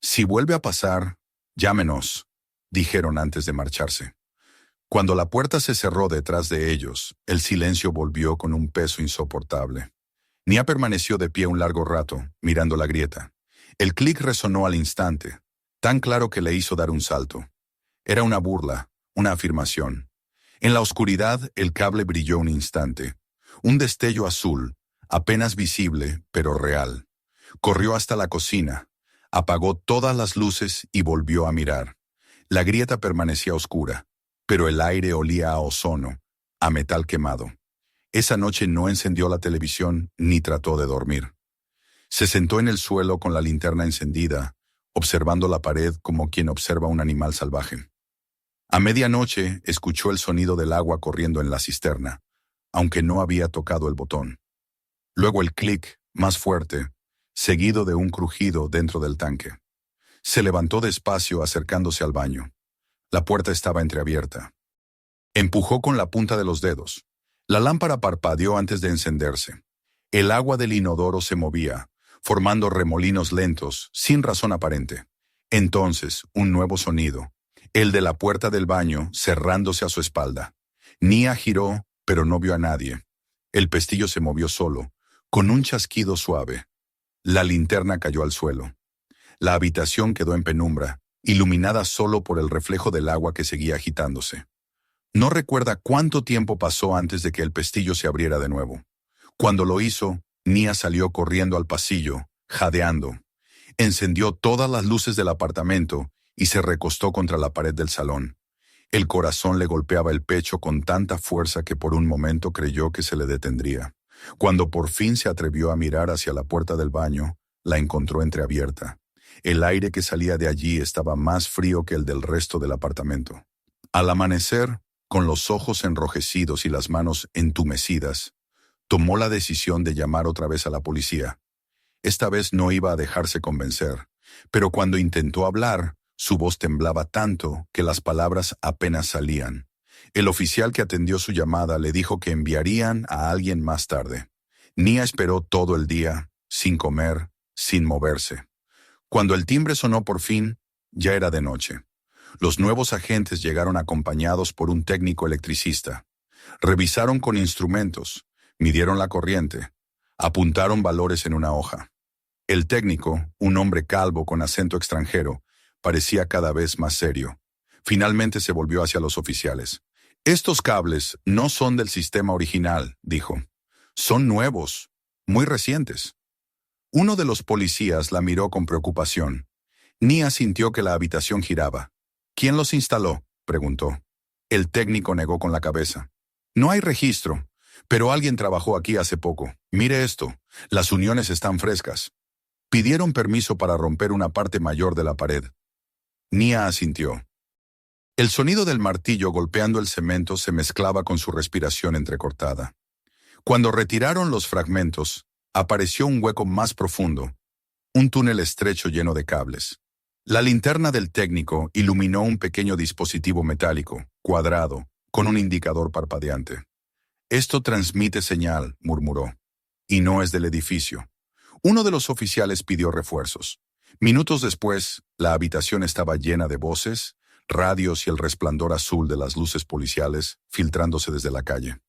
[SPEAKER 1] Si vuelve a pasar, llámenos, dijeron antes de marcharse. Cuando la puerta se cerró detrás de ellos, el silencio volvió con un peso insoportable. Nia permaneció de pie un largo rato, mirando la grieta. El clic resonó al instante, tan claro que le hizo dar un salto. Era una burla, una afirmación. En la oscuridad, el cable brilló un instante. Un destello azul, apenas visible, pero real. Corrió hasta la cocina, apagó todas las luces y volvió a mirar. La grieta permanecía oscura, pero el aire olía a ozono, a metal quemado. Esa noche no encendió la televisión ni trató de dormir. Se sentó en el suelo con la linterna encendida, observando la pared como quien observa un animal salvaje. A medianoche escuchó el sonido del agua corriendo en la cisterna, aunque no había tocado el botón. Luego el clic, más fuerte, seguido de un crujido dentro del tanque. Se levantó despacio acercándose al baño. La puerta estaba entreabierta. Empujó con la punta de los dedos. La lámpara parpadeó antes de encenderse. El agua del inodoro se movía, formando remolinos lentos, sin razón aparente. Entonces, un nuevo sonido, el de la puerta del baño cerrándose a su espalda. Nia giró, pero no vio a nadie. El pestillo se movió solo, con un chasquido suave. La linterna cayó al suelo. La habitación quedó en penumbra, iluminada solo por el reflejo del agua que seguía agitándose. No recuerda cuánto tiempo pasó antes de que el pestillo se abriera de nuevo. Cuando lo hizo, Nia salió corriendo al pasillo, jadeando. Encendió todas las luces del apartamento y se recostó contra la pared del salón. El corazón le golpeaba el pecho con tanta fuerza que por un momento creyó que se le detendría. Cuando por fin se atrevió a mirar hacia la puerta del baño, la encontró entreabierta. El aire que salía de allí estaba más frío que el del resto del apartamento. Al amanecer, con los ojos enrojecidos y las manos entumecidas, tomó la decisión de llamar otra vez a la policía. Esta vez no iba a dejarse convencer, pero cuando intentó hablar, su voz temblaba tanto que las palabras apenas salían. El oficial que atendió su llamada le dijo que enviarían a alguien más tarde. Nia esperó todo el día, sin comer, sin moverse. Cuando el timbre sonó por fin, ya era de noche. Los nuevos agentes llegaron acompañados por un técnico electricista. Revisaron con instrumentos, midieron la corriente, apuntaron valores en una hoja. El técnico, un hombre calvo con acento extranjero, parecía cada vez más serio. Finalmente se volvió hacia los oficiales. «Estos cables no son del sistema original», dijo. «Son nuevos, muy recientes». Uno de los policías la miró con preocupación. Nia sintió que la habitación giraba. «¿Quién los instaló?», preguntó. El técnico negó con la cabeza. «No hay registro, pero alguien trabajó aquí hace poco. Mire esto, las uniones están frescas». Pidieron permiso para romper una parte mayor de la pared. Nia asintió. El sonido del martillo golpeando el cemento se mezclaba con su respiración entrecortada. Cuando retiraron los fragmentos, apareció un hueco más profundo, un túnel estrecho lleno de cables. La linterna del técnico iluminó un pequeño dispositivo metálico, cuadrado, con un indicador parpadeante. «Esto transmite señal», murmuró, «y no es del edificio». Uno de los oficiales pidió refuerzos. Minutos después, la habitación estaba llena de voces, radios y el resplandor azul de las luces policiales filtrándose desde la calle.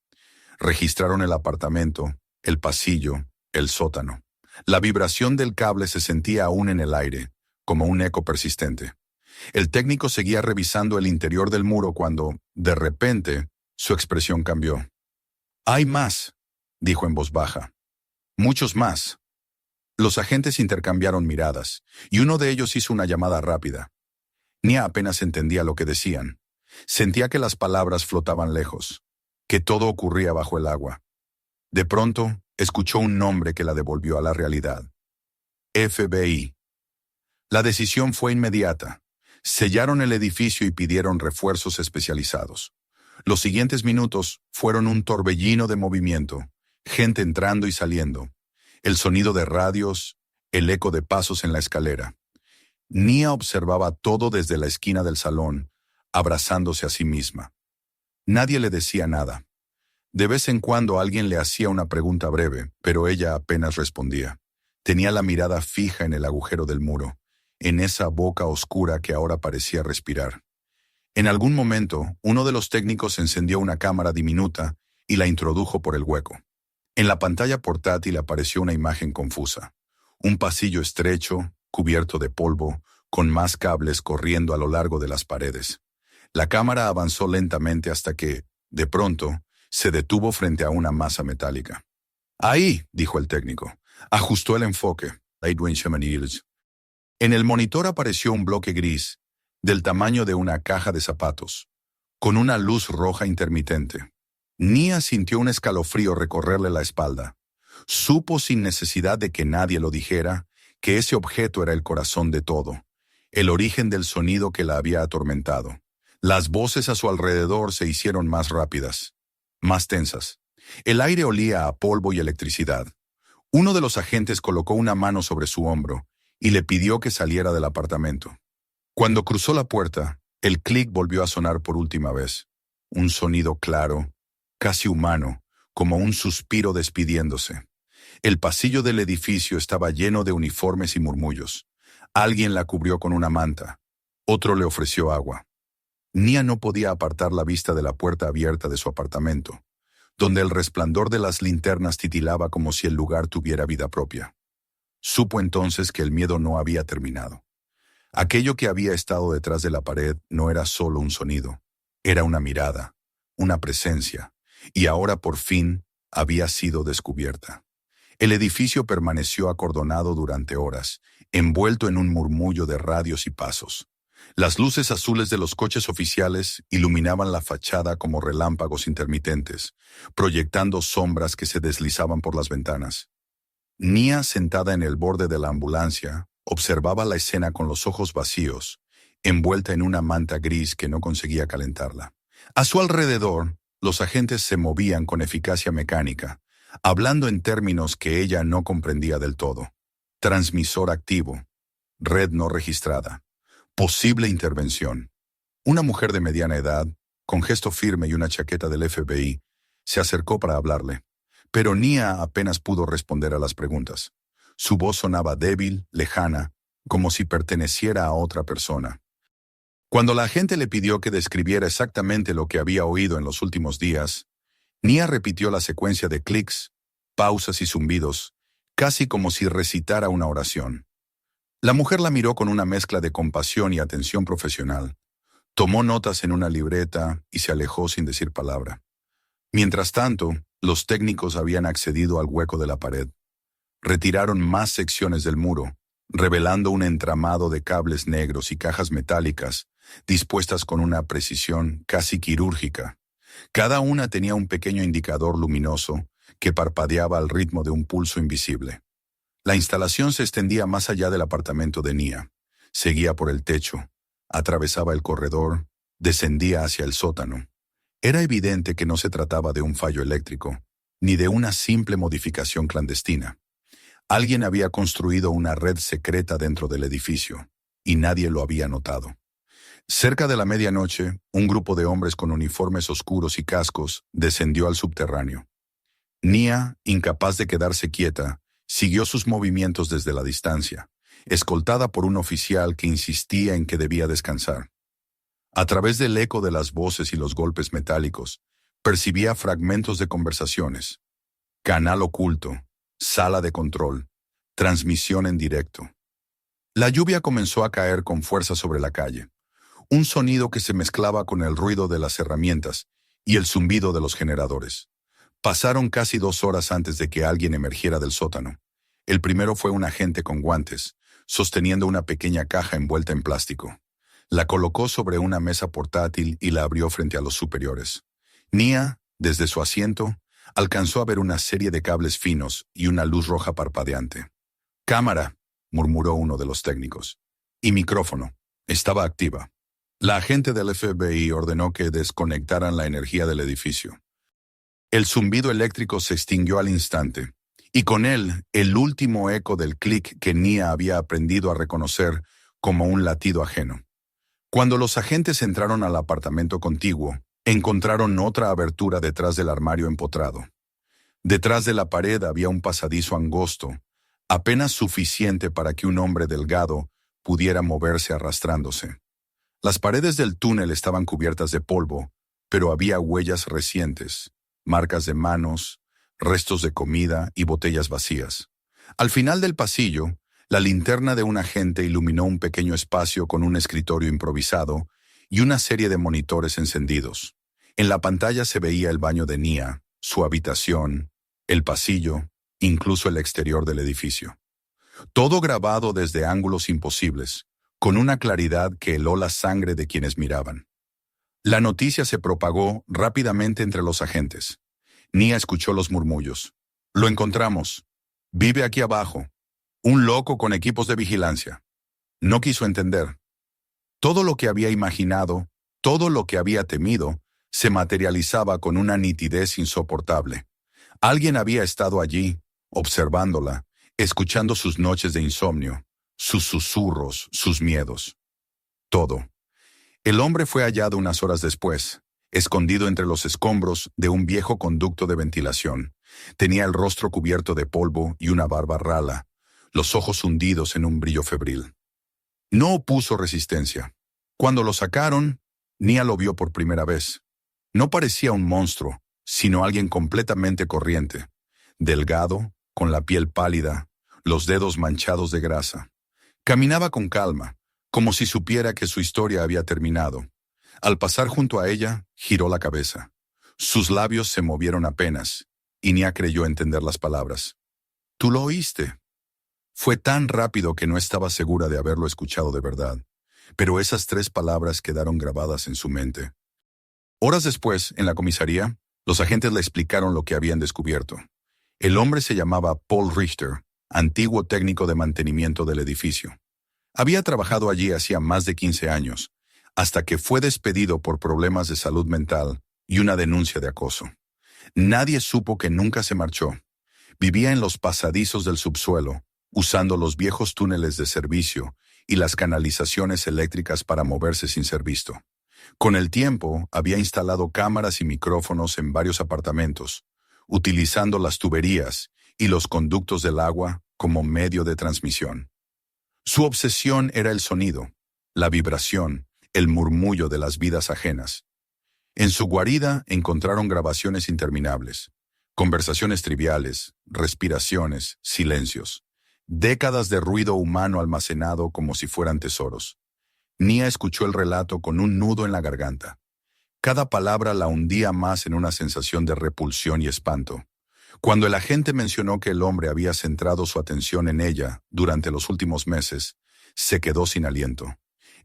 [SPEAKER 1] Registraron el apartamento, el pasillo, el sótano. La vibración del cable se sentía aún en el aire, como un eco persistente. El técnico seguía revisando el interior del muro cuando, de repente, su expresión cambió. Hay más, dijo en voz baja. Muchos más. Los agentes intercambiaron miradas, y uno de ellos hizo una llamada rápida. Nia apenas entendía lo que decían. Sentía que las palabras flotaban lejos, que todo ocurría bajo el agua. De pronto, escuchó un nombre que la devolvió a la realidad. FBI. La decisión fue inmediata. Sellaron el edificio y pidieron refuerzos especializados. Los siguientes minutos fueron un torbellino de movimiento, gente entrando y saliendo, el sonido de radios, el eco de pasos en la escalera. Nia observaba todo desde la esquina del salón, abrazándose a sí misma. Nadie le decía nada. De vez en cuando alguien le hacía una pregunta breve, pero ella apenas respondía. Tenía la mirada fija en el agujero del muro, en esa boca oscura que ahora parecía respirar. En algún momento, uno de los técnicos encendió una cámara diminuta y la introdujo por el hueco. En la pantalla portátil apareció una imagen confusa. Un pasillo estrecho, cubierto de polvo, con más cables corriendo a lo largo de las paredes. La cámara avanzó lentamente hasta que, de pronto, se detuvo frente a una masa metálica. «Ahí», dijo el técnico. Ajustó el enfoque. En el monitor apareció un bloque gris, del tamaño de una caja de zapatos, con una luz roja intermitente. Nia sintió un escalofrío recorrerle la espalda. Supo sin necesidad de que nadie lo dijera que ese objeto era el corazón de todo, el origen del sonido que la había atormentado. Las voces a su alrededor se hicieron más rápidas, más tensas. El aire olía a polvo y electricidad. Uno de los agentes colocó una mano sobre su hombro y le pidió que saliera del apartamento. Cuando cruzó la puerta, el clic volvió a sonar por última vez. Un sonido claro, casi humano, como un suspiro despidiéndose. El pasillo del edificio estaba lleno de uniformes y murmullos. Alguien la cubrió con una manta. Otro le ofreció agua. Nia no podía apartar la vista de la puerta abierta de su apartamento, donde el resplandor de las linternas titilaba como si el lugar tuviera vida propia. Supo entonces que el miedo no había terminado. Aquello que había estado detrás de la pared no era solo un sonido, era una mirada, una presencia, y ahora por fin había sido descubierta. El edificio permaneció acordonado durante horas, envuelto en un murmullo de radios y pasos. Las luces azules de los coches oficiales iluminaban la fachada como relámpagos intermitentes, proyectando sombras que se deslizaban por las ventanas. Nia, sentada en el borde de la ambulancia, observaba la escena con los ojos vacíos, envuelta en una manta gris que no conseguía calentarla. A su alrededor, los agentes se movían con eficacia mecánica, hablando en términos que ella no comprendía del todo. Transmisor activo, red no registrada, posible intervención. Una mujer de mediana edad, con gesto firme y una chaqueta del FBI, se acercó para hablarle, pero Nia apenas pudo responder a las preguntas. Su voz sonaba débil, lejana, como si perteneciera a otra persona. Cuando la agente le pidió que describiera exactamente lo que había oído en los últimos días, Nia repitió la secuencia de clics, pausas y zumbidos, casi como si recitara una oración. La mujer la miró con una mezcla de compasión y atención profesional. Tomó notas en una libreta y se alejó sin decir palabra. Mientras tanto, los técnicos habían accedido al hueco de la pared. Retiraron más secciones del muro, revelando un entramado de cables negros y cajas metálicas dispuestas con una precisión casi quirúrgica. Cada una tenía un pequeño indicador luminoso que parpadeaba al ritmo de un pulso invisible. La instalación se extendía más allá del apartamento de Nia. Seguía por el techo, atravesaba el corredor, descendía hacia el sótano. Era evidente que no se trataba de un fallo eléctrico, ni de una simple modificación clandestina. Alguien había construido una red secreta dentro del edificio, y nadie lo había notado. Cerca de la medianoche, un grupo de hombres con uniformes oscuros y cascos descendió al subterráneo. Nia, incapaz de quedarse quieta, siguió sus movimientos desde la distancia, escoltada por un oficial que insistía en que debía descansar. A través del eco de las voces y los golpes metálicos, percibía fragmentos de conversaciones. Canal oculto, sala de control, transmisión en directo. La lluvia comenzó a caer con fuerza sobre la calle, un sonido que se mezclaba con el ruido de las herramientas y el zumbido de los generadores. Pasaron casi 2 horas antes de que alguien emergiera del sótano. El primero fue un agente con guantes, sosteniendo una pequeña caja envuelta en plástico. La colocó sobre una mesa portátil y la abrió frente a los superiores. Nia, desde su asiento, alcanzó a ver una serie de cables finos y una luz roja parpadeante. «Cámara», murmuró uno de los técnicos. «Y micrófono». Estaba activa. La agente del FBI ordenó que desconectaran la energía del edificio. El zumbido eléctrico se extinguió al instante, y con él el último eco del clic que Nia había aprendido a reconocer como un latido ajeno. Cuando los agentes entraron al apartamento contiguo, encontraron otra abertura detrás del armario empotrado. Detrás de la pared había un pasadizo angosto, apenas suficiente para que un hombre delgado pudiera moverse arrastrándose. Las paredes del túnel estaban cubiertas de polvo, pero había huellas recientes, marcas de manos, restos de comida y botellas vacías. Al final del pasillo, la linterna de un agente iluminó un pequeño espacio con un escritorio improvisado y una serie de monitores encendidos. En la pantalla se veía el baño de Nia, su habitación, el pasillo, incluso el exterior del edificio. Todo grabado desde ángulos imposibles, con una claridad que heló la sangre de quienes miraban. La noticia se propagó rápidamente entre los agentes. Nia escuchó los murmullos. «Lo encontramos. Vive aquí abajo. Un loco con equipos de vigilancia». No quiso entender. Todo lo que había imaginado, todo lo que había temido, se materializaba con una nitidez insoportable. Alguien había estado allí, observándola, escuchando sus noches de insomnio, sus susurros, sus miedos. Todo. El hombre fue hallado unas horas después, escondido entre los escombros de un viejo conducto de ventilación. Tenía el rostro cubierto de polvo y una barba rala, los ojos hundidos en un brillo febril. No opuso resistencia. Cuando lo sacaron, Nia lo vio por primera vez. No parecía un monstruo, sino alguien completamente corriente, delgado, con la piel pálida, los dedos manchados de grasa. Caminaba con calma, como si supiera que su historia había terminado. Al pasar junto a ella, giró la cabeza. Sus labios se movieron apenas, y Nia creyó entender las palabras. «Tú lo oíste». Fue tan rápido que no estaba segura de haberlo escuchado de verdad, pero esas 3 palabras quedaron grabadas en su mente. Horas después, en la comisaría, los agentes le explicaron lo que habían descubierto. El hombre se llamaba Paul Richter, antiguo técnico de mantenimiento del edificio. Había trabajado allí hacía más de 15 años, hasta que fue despedido por problemas de salud mental y una denuncia de acoso. Nadie supo que nunca se marchó. Vivía en los pasadizos del subsuelo, usando los viejos túneles de servicio y las canalizaciones eléctricas para moverse sin ser visto. Con el tiempo, había instalado cámaras y micrófonos en varios apartamentos, utilizando las tuberías y los conductos del agua como medio de transmisión. Su obsesión era el sonido, la vibración, el murmullo de las vidas ajenas. En su guarida encontraron grabaciones interminables, conversaciones triviales, respiraciones, silencios, décadas de ruido humano almacenado como si fueran tesoros. Nia escuchó el relato con un nudo en la garganta. Cada palabra la hundía más en una sensación de repulsión y espanto. Cuando el agente mencionó que el hombre había centrado su atención en ella durante los últimos meses, se quedó sin aliento.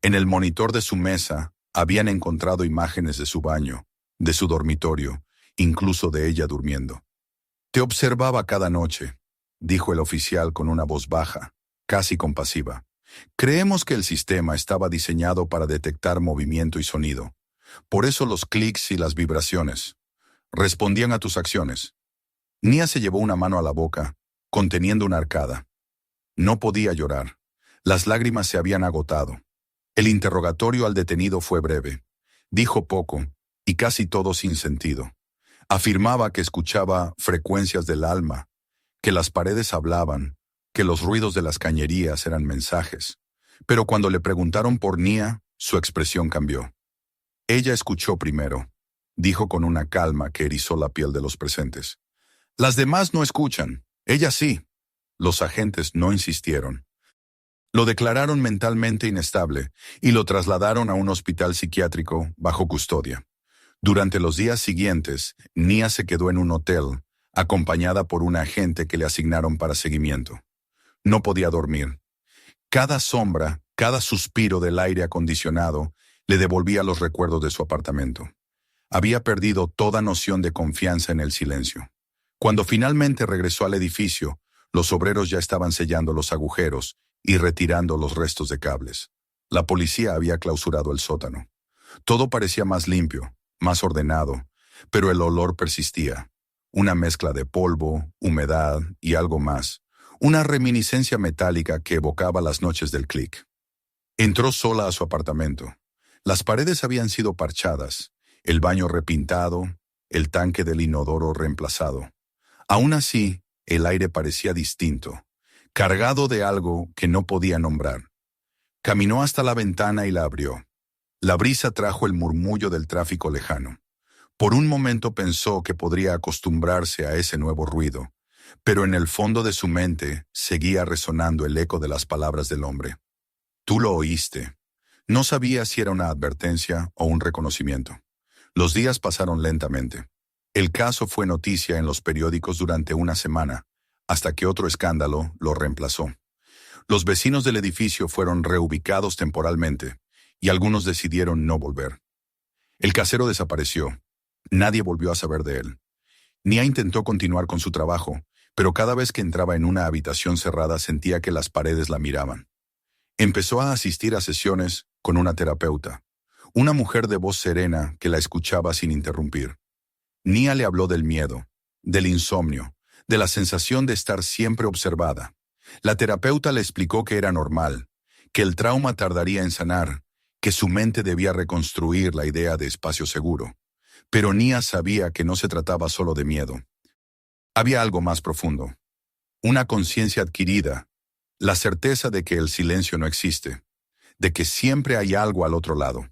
[SPEAKER 1] En el monitor de su mesa habían encontrado imágenes de su baño, de su dormitorio, incluso de ella durmiendo. «Te observaba cada noche», dijo el oficial con una voz baja, casi compasiva. «Creemos que el sistema estaba diseñado para detectar movimiento y sonido. Por eso los clics y las vibraciones respondían a tus acciones». Nia se llevó una mano a la boca, conteniendo una arcada. No podía llorar. Las lágrimas se habían agotado. El interrogatorio al detenido fue breve. Dijo poco, y casi todo sin sentido. Afirmaba que escuchaba frecuencias del alma, que las paredes hablaban, que los ruidos de las cañerías eran mensajes. Pero cuando le preguntaron por Nia, su expresión cambió. «Ella escuchó primero», dijo con una calma que erizó la piel de los presentes. «Las demás no escuchan, ella sí». Los agentes no insistieron. Lo declararon mentalmente inestable y lo trasladaron a un hospital psiquiátrico bajo custodia. Durante los días siguientes, Nia se quedó en un hotel, acompañada por un agente que le asignaron para seguimiento. No podía dormir. Cada sombra, cada suspiro del aire acondicionado le devolvía los recuerdos de su apartamento. Había perdido toda noción de confianza en el silencio. Cuando finalmente regresó al edificio, los obreros ya estaban sellando los agujeros y retirando los restos de cables. La policía había clausurado el sótano. Todo parecía más limpio, más ordenado, pero el olor persistía. Una mezcla de polvo, humedad y algo más. Una reminiscencia metálica que evocaba las noches del click. Entró sola a su apartamento. Las paredes habían sido parchadas, el baño repintado, el tanque del inodoro reemplazado. Aún así, el aire parecía distinto, cargado de algo que no podía nombrar. Caminó hasta la ventana y la abrió. La brisa trajo el murmullo del tráfico lejano. Por un momento pensó que podría acostumbrarse a ese nuevo ruido, pero en el fondo de su mente seguía resonando el eco de las palabras del hombre. Tú lo oíste. No sabía si era una advertencia o un reconocimiento. Los días pasaron lentamente. El caso fue noticia en los periódicos durante una semana, hasta que otro escándalo lo reemplazó. Los vecinos del edificio fueron reubicados temporalmente, y algunos decidieron no volver. El casero desapareció. Nadie volvió a saber de él. Nia intentó continuar con su trabajo, pero cada vez que entraba en una habitación cerrada sentía que las paredes la miraban. Empezó a asistir a sesiones con una terapeuta, una mujer de voz serena que la escuchaba sin interrumpir. Nia le habló del miedo, del insomnio, de la sensación de estar siempre observada. La terapeuta le explicó que era normal, que el trauma tardaría en sanar, que su mente debía reconstruir la idea de espacio seguro. Pero Nia sabía que no se trataba solo de miedo. Había algo más profundo. Una conciencia adquirida, la certeza de que el silencio no existe, de que siempre hay algo al otro lado.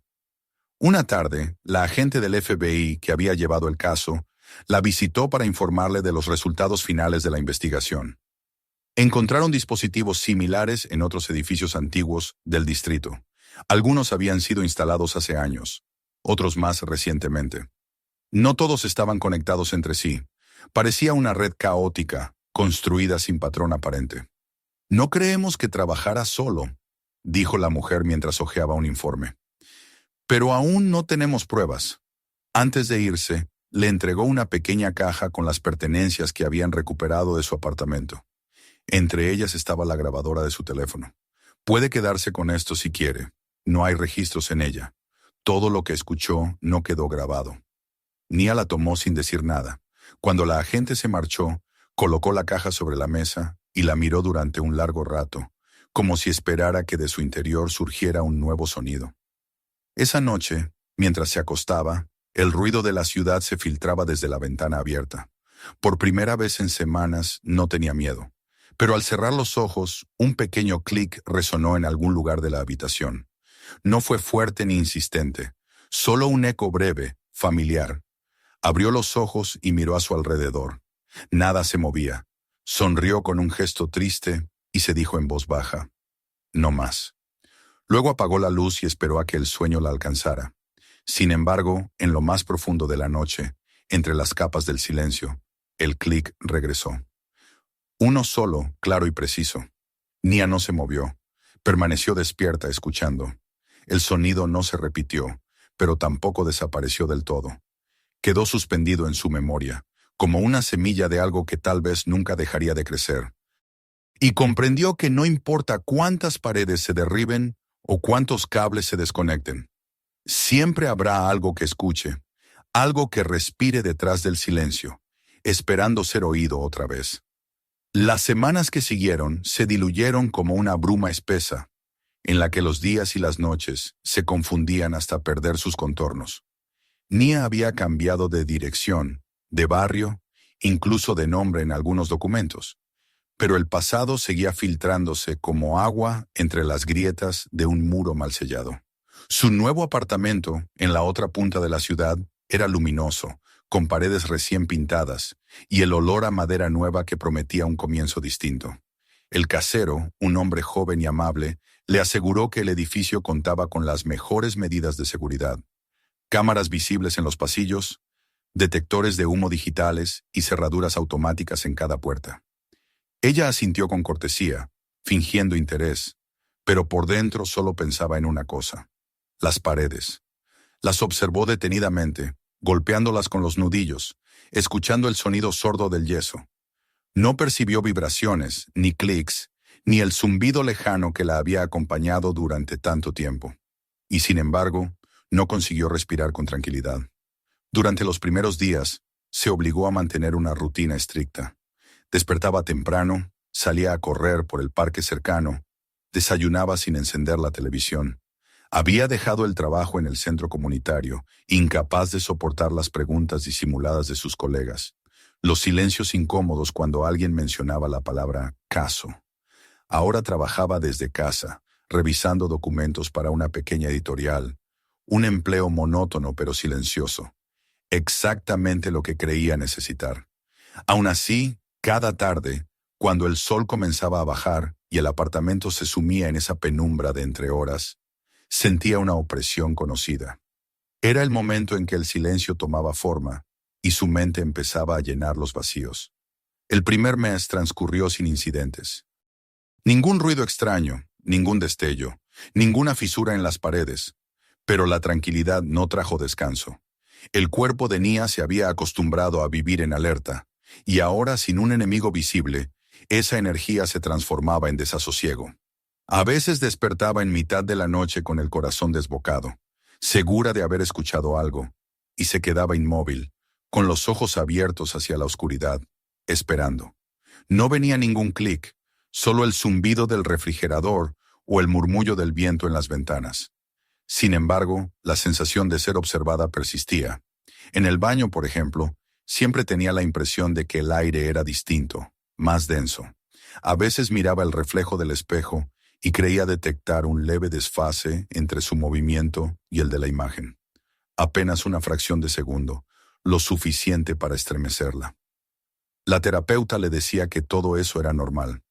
[SPEAKER 1] Una tarde, la agente del FBI que había llevado el caso la visitó para informarle de los resultados finales de la investigación. Encontraron dispositivos similares en otros edificios antiguos del distrito. Algunos habían sido instalados hace años, otros más recientemente. No todos estaban conectados entre sí. Parecía una red caótica, construida sin patrón aparente. No creemos que trabajara solo, dijo la mujer mientras hojeaba un informe. Pero aún no tenemos pruebas. Antes de irse, le entregó una pequeña caja con las pertenencias que habían recuperado de su apartamento. Entre ellas estaba la grabadora de su teléfono. Puede quedarse con esto si quiere. No hay registros en ella. Todo lo que escuchó no quedó grabado. Nia la tomó sin decir nada. Cuando la agente se marchó, colocó la caja sobre la mesa y la miró durante un largo rato, como si esperara que de su interior surgiera un nuevo sonido. Esa noche, mientras se acostaba, el ruido de la ciudad se filtraba desde la ventana abierta. Por primera vez en semanas no tenía miedo, pero al cerrar los ojos, un pequeño clic resonó en algún lugar de la habitación. No fue fuerte ni insistente, solo un eco breve, familiar. Abrió los ojos y miró a su alrededor. Nada se movía. Sonrió con un gesto triste y se dijo en voz baja: no más. Luego apagó la luz y esperó a que el sueño la alcanzara. Sin embargo, en lo más profundo de la noche, entre las capas del silencio, el clic regresó. Uno solo, claro y preciso. Nia no se movió. Permaneció despierta escuchando. El sonido no se repitió, pero tampoco desapareció del todo. Quedó suspendido en su memoria, como una semilla de algo que tal vez nunca dejaría de crecer. Y comprendió que no importa cuántas paredes se derriben o cuántos cables se desconecten, siempre habrá algo que escuche, algo que respire detrás del silencio, esperando ser oído otra vez. Las semanas que siguieron se diluyeron como una bruma espesa, en la que los días y las noches se confundían hasta perder sus contornos. Nia había cambiado de dirección, de barrio, incluso de nombre en algunos documentos, pero el pasado seguía filtrándose como agua entre las grietas de un muro mal sellado. Su nuevo apartamento, en la otra punta de la ciudad, era luminoso, con paredes recién pintadas, y el olor a madera nueva que prometía un comienzo distinto. El casero, un hombre joven y amable, le aseguró que el edificio contaba con las mejores medidas de seguridad. cámaras visibles en los pasillos, detectores de humo digitales y cerraduras automáticas en cada puerta. Ella asintió con cortesía, fingiendo interés, pero por dentro solo pensaba en una cosa: las paredes. Las observó detenidamente, golpeándolas con los nudillos, escuchando el sonido sordo del yeso. No percibió vibraciones, ni clics, ni el zumbido lejano que la había acompañado durante tanto tiempo. Y sin embargo, no consiguió respirar con tranquilidad. Durante los primeros días, se obligó a mantener una rutina estricta. Despertaba temprano, salía a correr por el parque cercano, desayunaba sin encender la televisión. Había dejado el trabajo en el centro comunitario, incapaz de soportar las preguntas disimuladas de sus colegas, los silencios incómodos cuando alguien mencionaba la palabra caso. Ahora trabajaba desde casa, revisando documentos para una pequeña editorial, un empleo monótono pero silencioso, exactamente lo que creía necesitar. Aún así, cada tarde, cuando el sol comenzaba a bajar y el apartamento se sumía en esa penumbra de entre horas, sentía una opresión conocida. Era el momento en que el silencio tomaba forma y su mente empezaba a llenar los vacíos. El primer mes transcurrió sin incidentes. Ningún ruido extraño, ningún destello, ninguna fisura en las paredes, pero la tranquilidad no trajo descanso. El cuerpo de Nia se había acostumbrado a vivir en alerta, y ahora, sin un enemigo visible, esa energía se transformaba en desasosiego. A veces despertaba en mitad de la noche con el corazón desbocado, segura de haber escuchado algo, y se quedaba inmóvil, con los ojos abiertos hacia la oscuridad, esperando. No venía ningún clic, solo el zumbido del refrigerador o el murmullo del viento en las ventanas. Sin embargo, la sensación de ser observada persistía. En el baño, por ejemplo, siempre tenía la impresión de que el aire era distinto, más denso. A veces miraba el reflejo del espejo y creía detectar un leve desfase entre su movimiento y el de la imagen. Apenas una fracción de segundo, lo suficiente para estremecerla. La terapeuta le decía que todo eso era normal.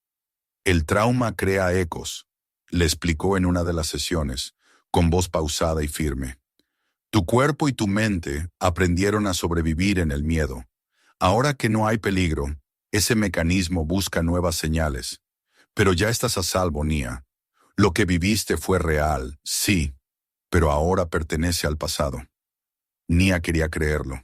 [SPEAKER 1] El trauma crea ecos, le explicó en una de las sesiones, con voz pausada y firme. Tu cuerpo y tu mente aprendieron a sobrevivir en el miedo. Ahora que no hay peligro, ese mecanismo busca nuevas señales. Pero ya estás a salvo, Nia. Lo que viviste fue real, sí, pero ahora pertenece al pasado. Nia quería creerlo.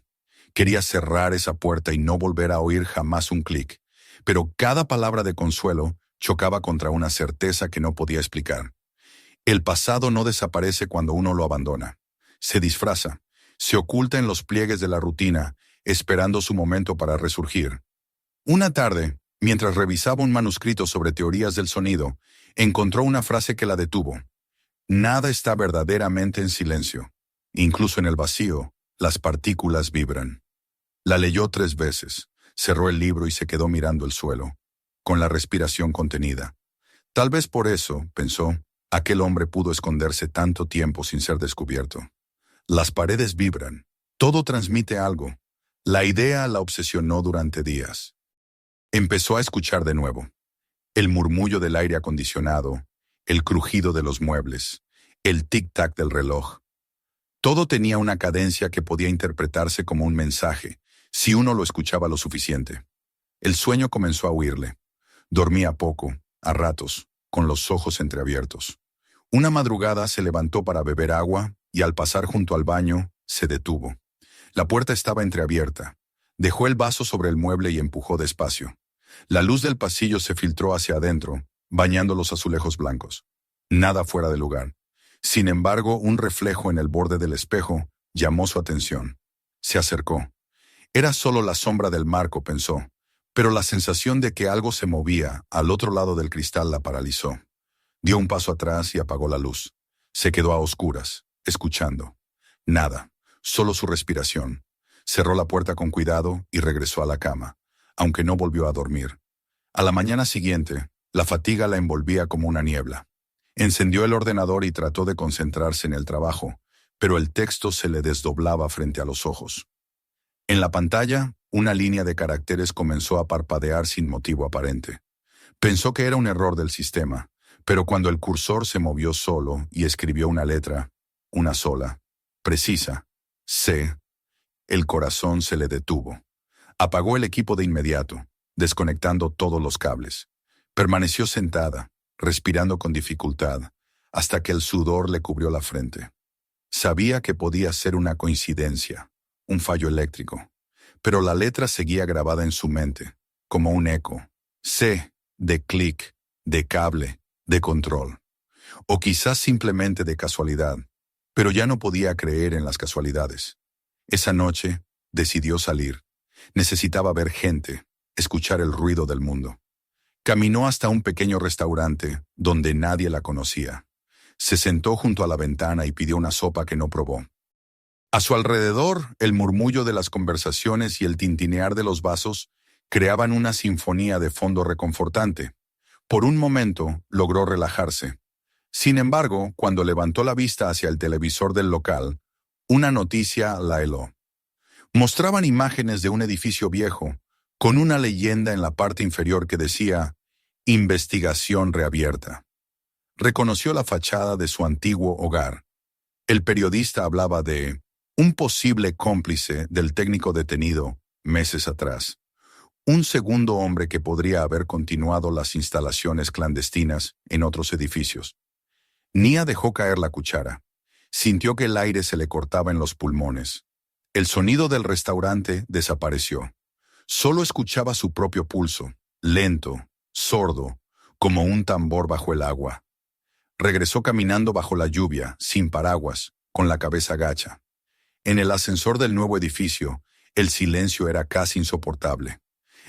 [SPEAKER 1] Quería cerrar esa puerta y no volver a oír jamás un clic. Pero cada palabra de consuelo chocaba contra una certeza que no podía explicar. El pasado no desaparece cuando uno lo abandona. Se disfraza, se oculta en los pliegues de la rutina, esperando su momento para resurgir. Una tarde, mientras revisaba un manuscrito sobre teorías del sonido, encontró una frase que la detuvo. Nada está verdaderamente en silencio. Incluso en el vacío, las partículas vibran. La leyó 3 veces, cerró el libro y se quedó mirando el suelo, con la respiración contenida. Tal vez por eso, pensó, aquel hombre pudo esconderse tanto tiempo sin ser descubierto. Las paredes vibran. Todo transmite algo. La idea la obsesionó durante días. Empezó a escuchar de nuevo. El murmullo del aire acondicionado, el crujido de los muebles, el tic-tac del reloj. Todo tenía una cadencia que podía interpretarse como un mensaje, si uno lo escuchaba lo suficiente. El sueño comenzó a huirle. Dormía poco, a ratos, con los ojos entreabiertos. Una madrugada se levantó para beber agua y al pasar junto al baño, se detuvo. La puerta estaba entreabierta. Dejó el vaso sobre el mueble y empujó despacio. La luz del pasillo se filtró hacia adentro, bañando los azulejos blancos. Nada fuera de lugar. Sin embargo, un reflejo en el borde del espejo llamó su atención. Se acercó. Era solo la sombra del marco, pensó, pero la sensación de que algo se movía al otro lado del cristal la paralizó. Dio un paso atrás y apagó la luz. Se quedó a oscuras, escuchando. Nada, solo su respiración. Cerró la puerta con cuidado y regresó a la cama, aunque no volvió a dormir. A la mañana siguiente, la fatiga la envolvía como una niebla. Encendió el ordenador y trató de concentrarse en el trabajo, pero el texto se le desdoblaba frente a los ojos. En la pantalla, una línea de caracteres comenzó a parpadear sin motivo aparente. Pensó que era un error del sistema, pero cuando el cursor se movió solo y escribió una letra, una sola, precisa, C. El corazón se le detuvo. Apagó el equipo de inmediato, desconectando todos los cables. Permaneció sentada, respirando con dificultad, hasta que el sudor le cubrió la frente. Sabía que podía ser una coincidencia, un fallo eléctrico, pero la letra seguía grabada en su mente, como un eco. C, de clic, de cable, de control. O quizás simplemente de casualidad, pero ya no podía creer en las casualidades. Esa noche, decidió salir. Necesitaba ver gente, escuchar el ruido del mundo. Caminó hasta un pequeño restaurante donde nadie la conocía. Se sentó junto a la ventana y pidió una sopa que no probó. A su alrededor, el murmullo de las conversaciones y el tintinear de los vasos creaban una sinfonía de fondo reconfortante. Por un momento, logró relajarse. Sin embargo, cuando levantó la vista hacia el televisor del local, una noticia la heló. Mostraban imágenes de un edificio viejo, con una leyenda en la parte inferior que decía «Investigación reabierta». Reconoció la fachada de su antiguo hogar. El periodista hablaba de un posible cómplice del técnico detenido meses atrás. Un segundo hombre que podría haber continuado las instalaciones clandestinas en otros edificios. Nia dejó caer la cuchara. Sintió que el aire se le cortaba en los pulmones. El sonido del restaurante desapareció. Solo escuchaba su propio pulso, lento, sordo, como un tambor bajo el agua. Regresó caminando bajo la lluvia, sin paraguas, con la cabeza gacha. En el ascensor del nuevo edificio, el silencio era casi insoportable.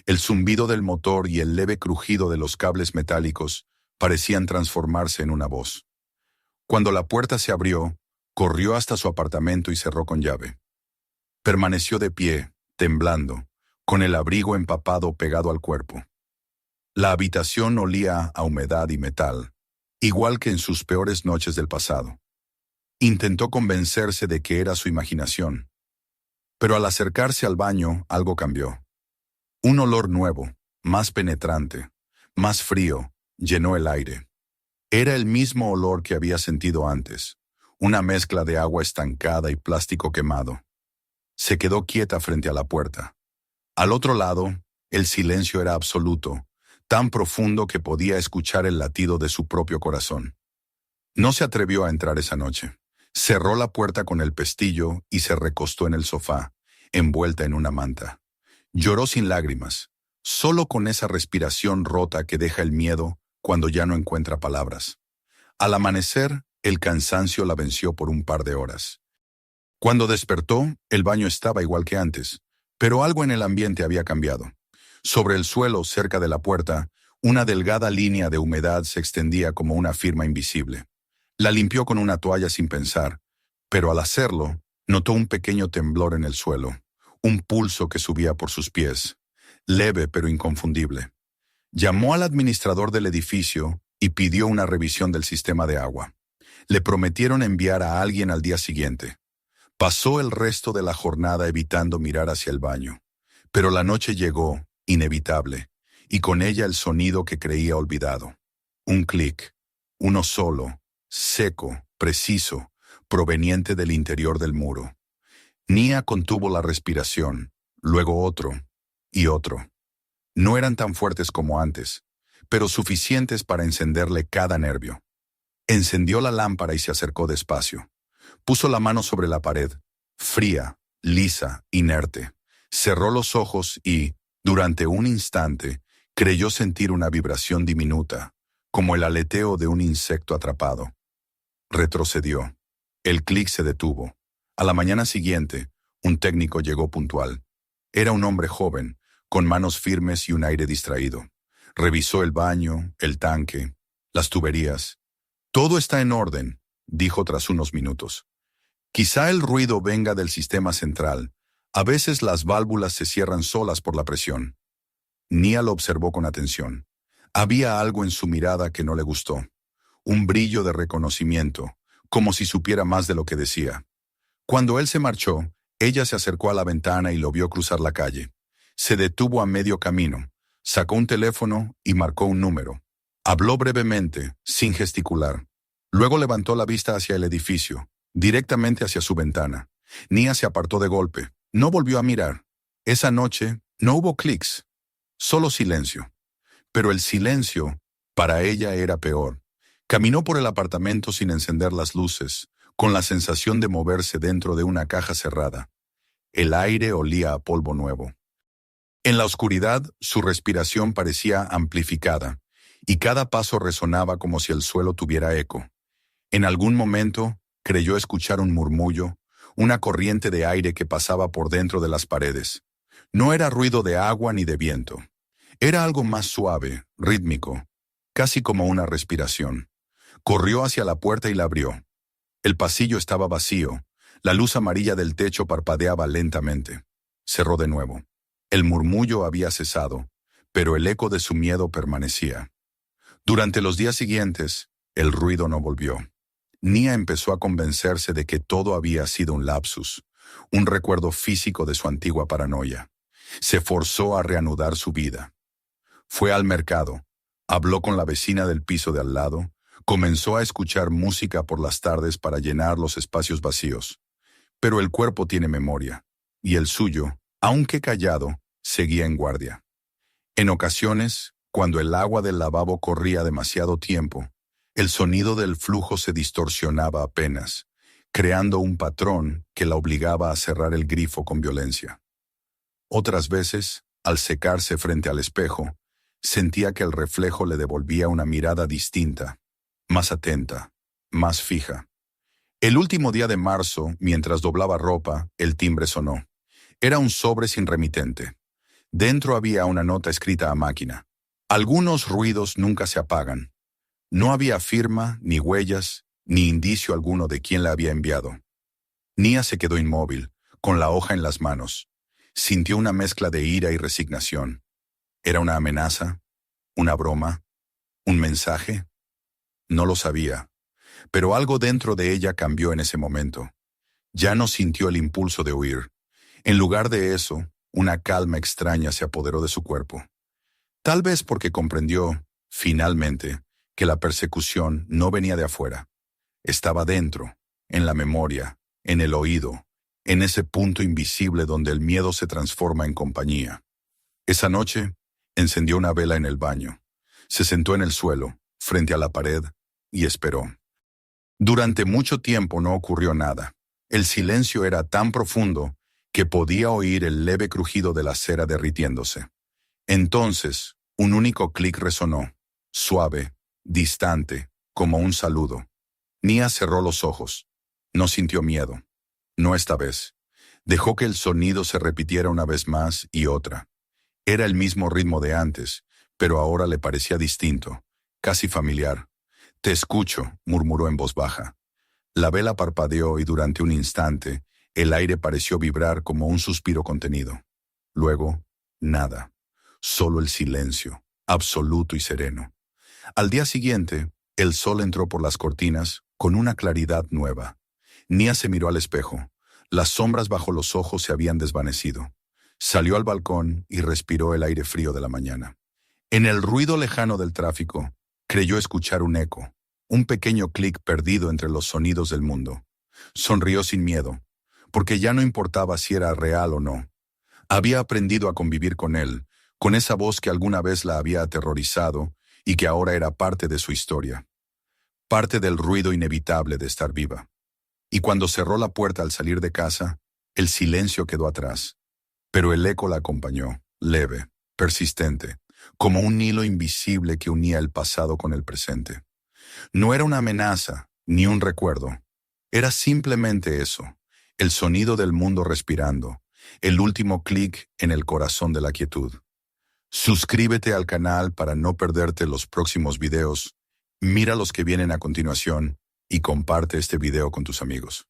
[SPEAKER 1] El zumbido del motor y el leve crujido de los cables metálicos parecían transformarse en una voz. Cuando la puerta se abrió, corrió hasta su apartamento y cerró con llave. Permaneció de pie, temblando, con el abrigo empapado pegado al cuerpo. La habitación olía a humedad y metal, igual que en sus peores noches del pasado. Intentó convencerse de que era su imaginación. Pero al acercarse al baño, algo cambió. Un olor nuevo, más penetrante, más frío, llenó el aire. Era el mismo olor que había sentido antes, una mezcla de agua estancada y plástico quemado. Se quedó quieta frente a la puerta. Al otro lado, el silencio era absoluto, tan profundo que podía escuchar el latido de su propio corazón. No se atrevió a entrar esa noche. Cerró la puerta con el pestillo y se recostó en el sofá, envuelta en una manta. Lloró sin lágrimas, solo con esa respiración rota que deja el miedo cuando ya no encuentra palabras. Al amanecer, el cansancio la venció por un par de horas. Cuando despertó, el baño estaba igual que antes, pero algo en el ambiente había cambiado. Sobre el suelo, cerca de la puerta, una delgada línea de humedad se extendía como una firma invisible. La limpió con una toalla sin pensar, pero al hacerlo, notó un pequeño temblor en el suelo, un pulso que subía por sus pies, leve pero inconfundible. Llamó al administrador del edificio y pidió una revisión del sistema de agua. Le prometieron enviar a alguien al día siguiente. Pasó el resto de la jornada evitando mirar hacia el baño, pero la noche llegó, inevitable, y con ella el sonido que creía olvidado. Un clic, uno solo, seco, preciso, proveniente del interior del muro. Nia contuvo la respiración, luego otro, y otro. No eran tan fuertes como antes, pero suficientes para encenderle cada nervio. Encendió la lámpara y se acercó despacio. Puso la mano sobre la pared, fría, lisa, inerte. Cerró los ojos y, durante un instante, creyó sentir una vibración diminuta, como el aleteo de un insecto atrapado. Retrocedió. El clic se detuvo. A la mañana siguiente, un técnico llegó puntual. Era un hombre joven, con manos firmes y un aire distraído. Revisó el baño, el tanque, las tuberías. «Todo está en orden», dijo tras unos minutos. «Quizá el ruido venga del sistema central. A veces las válvulas se cierran solas por la presión». Nia lo observó con atención. Había algo en su mirada que no le gustó. Un brillo de reconocimiento, como si supiera más de lo que decía. Cuando él se marchó, ella se acercó a la ventana y lo vio cruzar la calle. Se detuvo a medio camino, sacó un teléfono y marcó un número. Habló brevemente, sin gesticular. Luego levantó la vista hacia el edificio, directamente hacia su ventana. Nia se apartó de golpe. No volvió a mirar. Esa noche no hubo clics, solo silencio. Pero el silencio, para ella, era peor. Caminó por el apartamento sin encender las luces, con la sensación de moverse dentro de una caja cerrada. El aire olía a polvo nuevo. En la oscuridad, su respiración parecía amplificada, y cada paso resonaba como si el suelo tuviera eco. En algún momento, creyó escuchar un murmullo, una corriente de aire que pasaba por dentro de las paredes. No era ruido de agua ni de viento. Era algo más suave, rítmico, casi como una respiración. Corrió hacia la puerta y la abrió. El pasillo estaba vacío. La luz amarilla del techo parpadeaba lentamente. Cerró de nuevo. El murmullo había cesado, pero el eco de su miedo permanecía. Durante los días siguientes, el ruido no volvió. Nia empezó a convencerse de que todo había sido un lapsus, un recuerdo físico de su antigua paranoia. Se forzó a reanudar su vida. Fue al mercado, habló con la vecina del piso de al lado, comenzó a escuchar música por las tardes para llenar los espacios vacíos. Pero el cuerpo tiene memoria, y el suyo, aunque callado, seguía en guardia. En ocasiones, cuando el agua del lavabo corría demasiado tiempo, el sonido del flujo se distorsionaba apenas, creando un patrón que la obligaba a cerrar el grifo con violencia. Otras veces, al secarse frente al espejo, sentía que el reflejo le devolvía una mirada distinta, más atenta, más fija. El último día de marzo, mientras doblaba ropa, el timbre sonó. Era un sobre sin remitente. Dentro había una nota escrita a máquina. Algunos ruidos nunca se apagan. No había firma, ni huellas, ni indicio alguno de quién la había enviado. Nia se quedó inmóvil, con la hoja en las manos. Sintió una mezcla de ira y resignación. ¿Era una amenaza? ¿Una broma? ¿Un mensaje? No lo sabía, pero algo dentro de ella cambió en ese momento. Ya no sintió el impulso de huir. En lugar de eso, una calma extraña se apoderó de su cuerpo. Tal vez porque comprendió, finalmente, que la persecución no venía de afuera. Estaba dentro, en la memoria, en el oído, en ese punto invisible donde el miedo se transforma en compañía. Esa noche, encendió una vela en el baño. Se sentó en el suelo, frente a la pared, y esperó. Durante mucho tiempo no ocurrió nada. El silencio era tan profundo que podía oír el leve crujido de la cera derritiéndose. Entonces, un único clic resonó, suave, distante, como un saludo. Nia cerró los ojos. No sintió miedo. No esta vez. Dejó que el sonido se repitiera una vez más y otra. Era el mismo ritmo de antes, pero ahora le parecía distinto, casi familiar. «Te escucho», murmuró en voz baja. La vela parpadeó y durante un instante, el aire pareció vibrar como un suspiro contenido. Luego, nada. Solo el silencio, absoluto y sereno. Al día siguiente, el sol entró por las cortinas con una claridad nueva. Nia se miró al espejo. Las sombras bajo los ojos se habían desvanecido. Salió al balcón y respiró el aire frío de la mañana. En el ruido lejano del tráfico, creyó escuchar un eco, un pequeño clic perdido entre los sonidos del mundo. Sonrió sin miedo, porque ya no importaba si era real o no. Había aprendido a convivir con él, con esa voz que alguna vez la había aterrorizado y que ahora era parte de su historia. Parte del ruido inevitable de estar viva. Y cuando cerró la puerta al salir de casa, el silencio quedó atrás. Pero el eco la acompañó, leve, persistente, como un hilo invisible que unía el pasado con el presente. No era una amenaza, ni un recuerdo. Era simplemente eso, el sonido del mundo respirando, el último clic en el corazón de la quietud. Suscríbete al canal para no perderte los próximos videos, mira los que vienen a continuación y comparte este video con tus amigos.